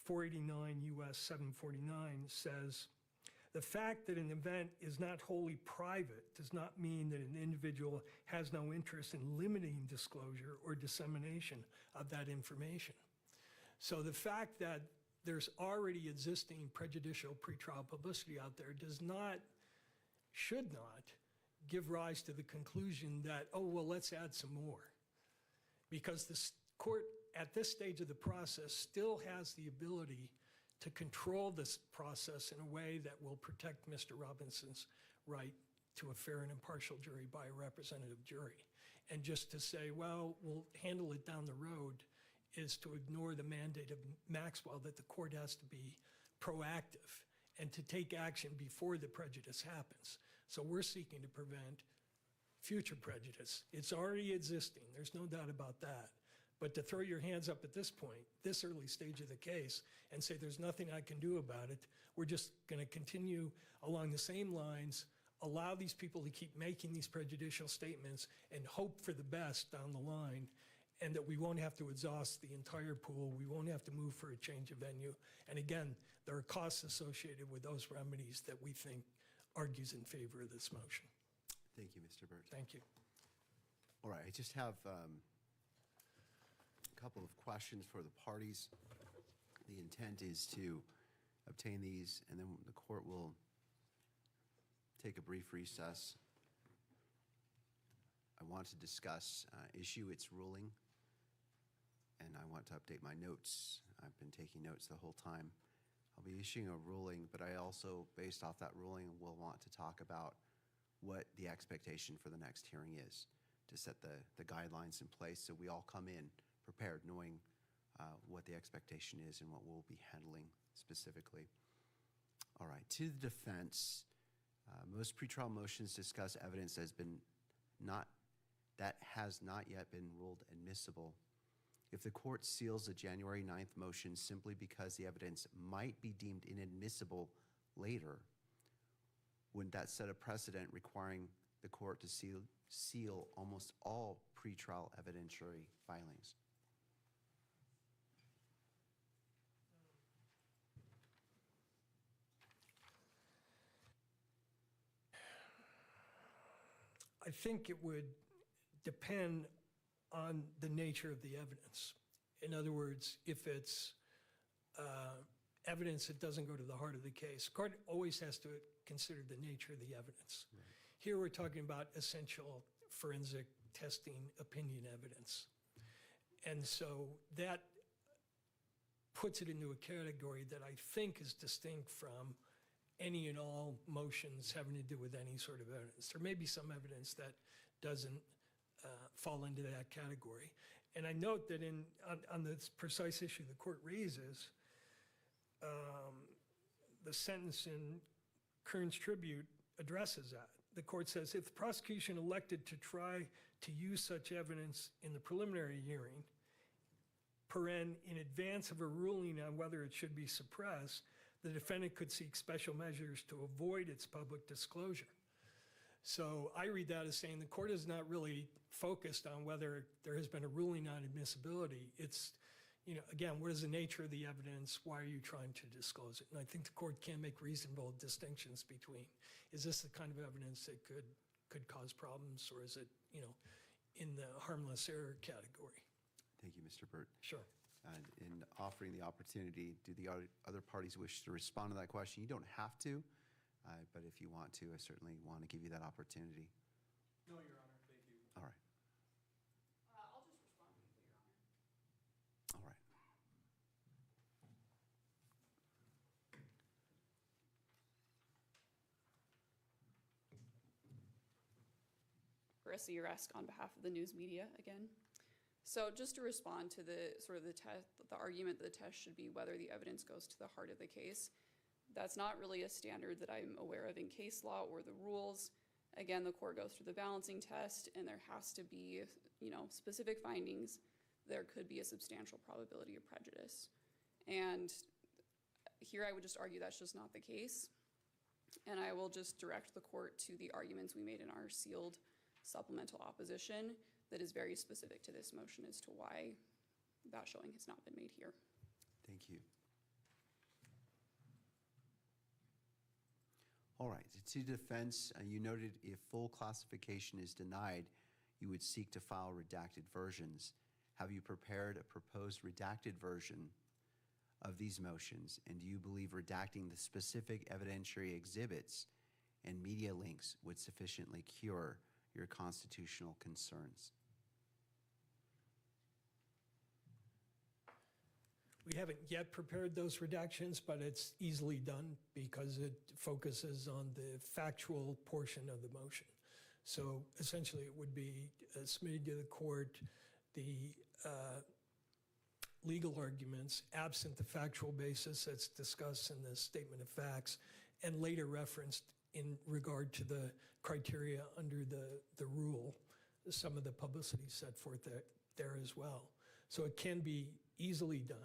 489 U.S. 749, says, the fact that an event is not wholly private does not mean that an individual has no interest in limiting disclosure or dissemination of that information. So the fact that there's already existing prejudicial pretrial publicity out there should not give rise to the conclusion that, oh, well, let's add some more. Because the court at this stage of the process still has the ability to control this process in a way that will protect Mr. Robinson's right to a fair and impartial jury by a representative jury. And just to say, well, we'll handle it down the road is to ignore the mandate of Maxwell that the court has to be proactive and to take action before the prejudice happens. So we're seeking to prevent future prejudice. It's already existing, there's no doubt about that. But to throw your hands up at this point, this early stage of the case, and say there's nothing I can do about it, we're just going to continue along the same lines, allow these people to keep making these prejudicial statements, and hope for the best down the line, and that we won't have to exhaust the entire pool, we won't have to move for a change of venue. And again, there are costs associated with those remedies that we think argues in favor of this motion. Thank you, Mr. Burt. Thank you. All right, I just have a couple of questions for the parties. The intent is to obtain these, and then the court will take a brief recess. I want to discuss, issue its ruling, and I want to update my notes. I've been taking notes the whole time. I'll be issuing a ruling, but I also, based off that ruling, will want to talk about what the expectation for the next hearing is, to set the guidelines in place so we all come in prepared, knowing what the expectation is and what we'll be handling specifically. All right, to the defense, most pretrial motions discuss evidence that has not yet been ruled admissible. If the court seals the January 9th motion simply because the evidence might be deemed inadmissible later, wouldn't that set a precedent requiring the court to seal almost all pretrial evidentiary filings? I think it would depend on the nature of the evidence. In other words, if it's evidence that doesn't go to the heart of the case, the court always has to consider the nature of the evidence. Right. Here we're talking about essential forensic testing opinion evidence. And so that puts it into a category that I think is distinct from any and all motions having to do with any sort of evidence. There may be some evidence that doesn't fall into that category. And I note that on this precise issue the court raises, the sentence in Kern's Tribute addresses that. The court says, if the prosecution elected to try to use such evidence in the preliminary hearing, in advance of a ruling on whether it should be suppressed, the defendant could seek special measures to avoid its public disclosure. So I read that as saying the court is not really focused on whether there has been a ruling on admissibility. It's, again, what is the nature of the evidence? Why are you trying to disclose it? And I think the court can make reasonable distinctions between, is this the kind of evidence that could cause problems, or is it, in the harmless error category? Thank you, Mr. Burt. Sure. In offering the opportunity, do the other parties wish to respond to that question? You don't have to, but if you want to, I certainly want to give you that opportunity. No, Your Honor, thank you. All right. I'll just respond briefly, Your Honor. All right. Marissa Urask on behalf of the news media again. So just to respond to the argument that the test should be whether the evidence goes to the heart of the case, that's not really a standard that I'm aware of in case law or the rules. Again, the court goes through the balancing test, and there has to be, specific findings. There could be a substantial probability of prejudice. And here I would just argue that's just not the case. And I will just direct the court to the arguments we made in our sealed supplemental opposition that is very specific to this motion as to why that showing has not been made here. Thank you. All right, to defense, you noted if full classification is denied, you would seek to file redacted versions. Have you prepared a proposed redacted version of these motions, and do you believe redacting the specific evidentiary exhibits and media links would sufficiently cure your constitutional concerns? We haven't yet prepared those redactions, but it's easily done because it focuses on the factual portion of the motion. So essentially it would be submitted to the court the legal arguments absent the factual basis that's discussed in the statement of facts and later referenced in regard to the criteria under the rule, some of the publicity set forth there as well. So it can be easily done.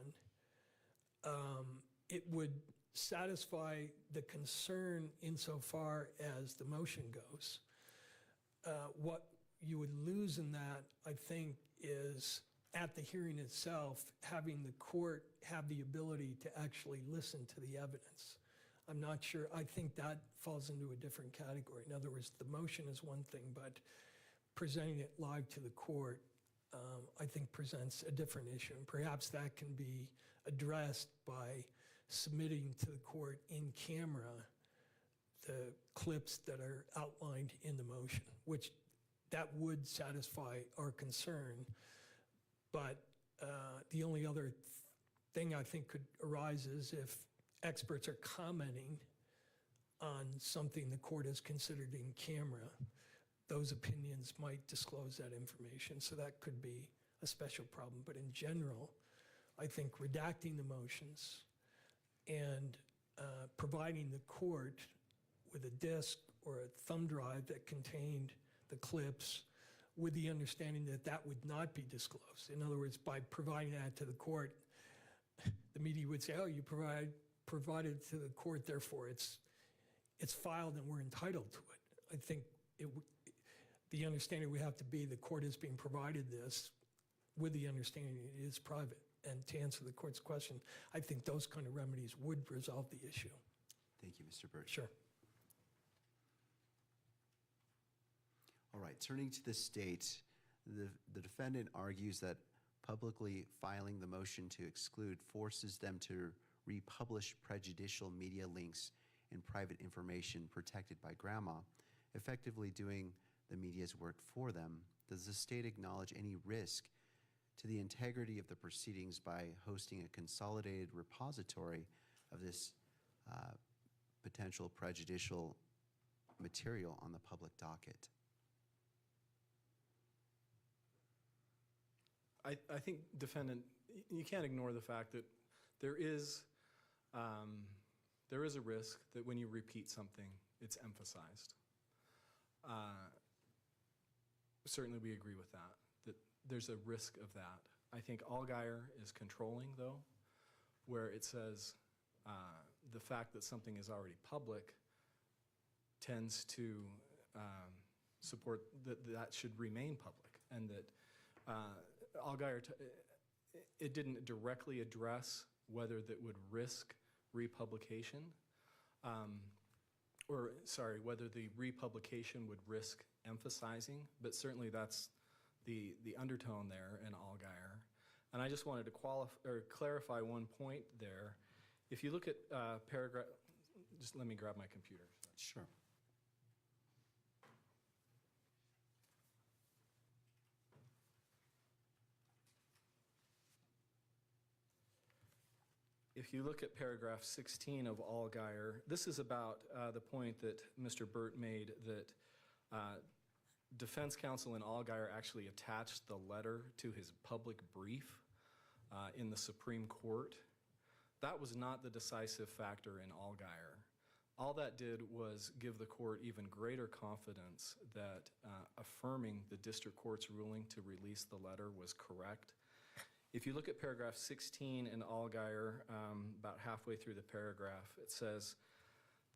It would satisfy the concern insofar as the motion goes. What you would lose in that, I think, is at the hearing itself, having the court have the ability to actually listen to the evidence. I'm not sure, I think that falls into a different category. In other words, the motion is one thing, but presenting it live to the court, I think presents a different issue. And perhaps that can be addressed by submitting to the court in camera the clips that are outlined in the motion, which that would satisfy our concern. But the only other thing I think could arise is if experts are commenting on something the court has considered in camera, those opinions might disclose that information. So that could be a special problem. But in general, I think redacting the motions and providing the court with a disk or a thumb drive that contained the clips with the understanding that that would not be disclosed. In other words, by providing that to the court, the media would say, oh, you provided to the court, therefore it's filed and we're entitled to it. I think the understanding would have to be the court is being provided this with the understanding it is private. And to answer the court's question, I think those kind of remedies would resolve the issue. Thank you, Mr. Birch. Sure. All right, turning to the state, the defendant argues that publicly filing the motion to exclude forces them to republish prejudicial media links and private information protected by grandma, effectively doing the media's work for them. Does the state acknowledge any risk to the integrity of the proceedings by hosting a consolidated repository of this potential prejudicial material on the public docket? I think, defendant, you can't ignore the fact that there is a risk that when you repeat something, it's emphasized. Certainly we agree with that there's a risk of that. I think Allgaier is controlling, though, where it says the fact that something is already public tends to support that should remain public, and that Allgaier, it didn't directly address whether that would risk republication, whether the republication would risk emphasizing, but certainly that's the undertone there in Allgaier. And I just wanted to clarify one point there. If you look at paragraph, just let me grab my computer. Sure. If you look at paragraph 16 of Allgaier, this is about the point that Mr. Burt made that defense counsel in Allgaier actually attached the letter to his public brief in the Supreme Court. That was not the decisive factor in Allgaier. All that did was give the court even greater confidence that affirming the district court's ruling to release the letter was correct. If you look at paragraph 16 in Allgaier, about halfway through the paragraph, it says,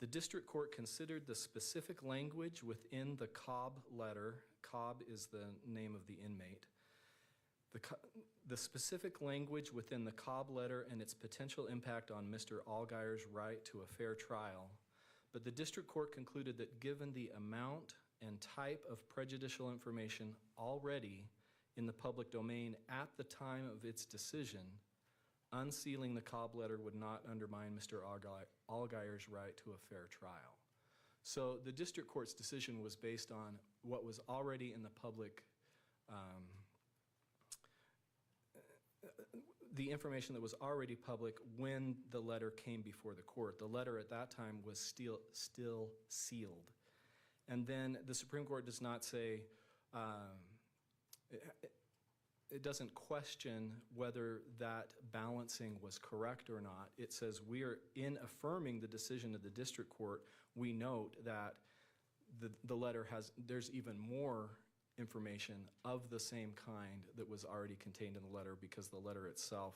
the district court considered the specific language within the Cobb letter. Cobb is the name of the inmate. The specific language within the Cobb letter and its potential impact on Mr. Allgaier's right to a fair trial. But the district court concluded that given the amount and type of prejudicial information already in the public domain at the time of its decision, unsealing the Cobb letter would not undermine Mr. Allgaier's right to a fair trial. So the district court's decision was based on what was already in the public, the information that was already public when the letter came before the court. The letter at that time was still sealed. And then the Supreme Court does not say, it doesn't question whether that balancing was correct or not. It says we are, in affirming the decision of the district court, we note that the letter there's even more information of the same kind that was already contained in the letter because the letter itself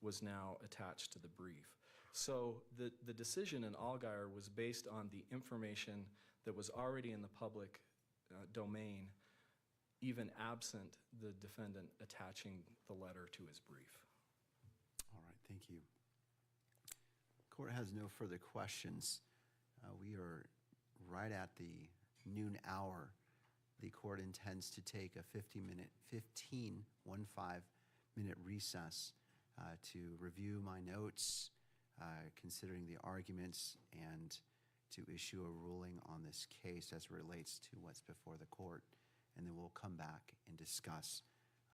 was now attached to the brief. So the decision in Allgaier was based on the information that was already in the public domain even absent the defendant attaching the letter to his brief. All right, thank you. Court has no further questions. We are right at the noon hour. The court intends to take a 15-minute recess to review my notes, considering the arguments, and to issue a ruling on this case as it relates to what's before the court. And then we'll come back and discuss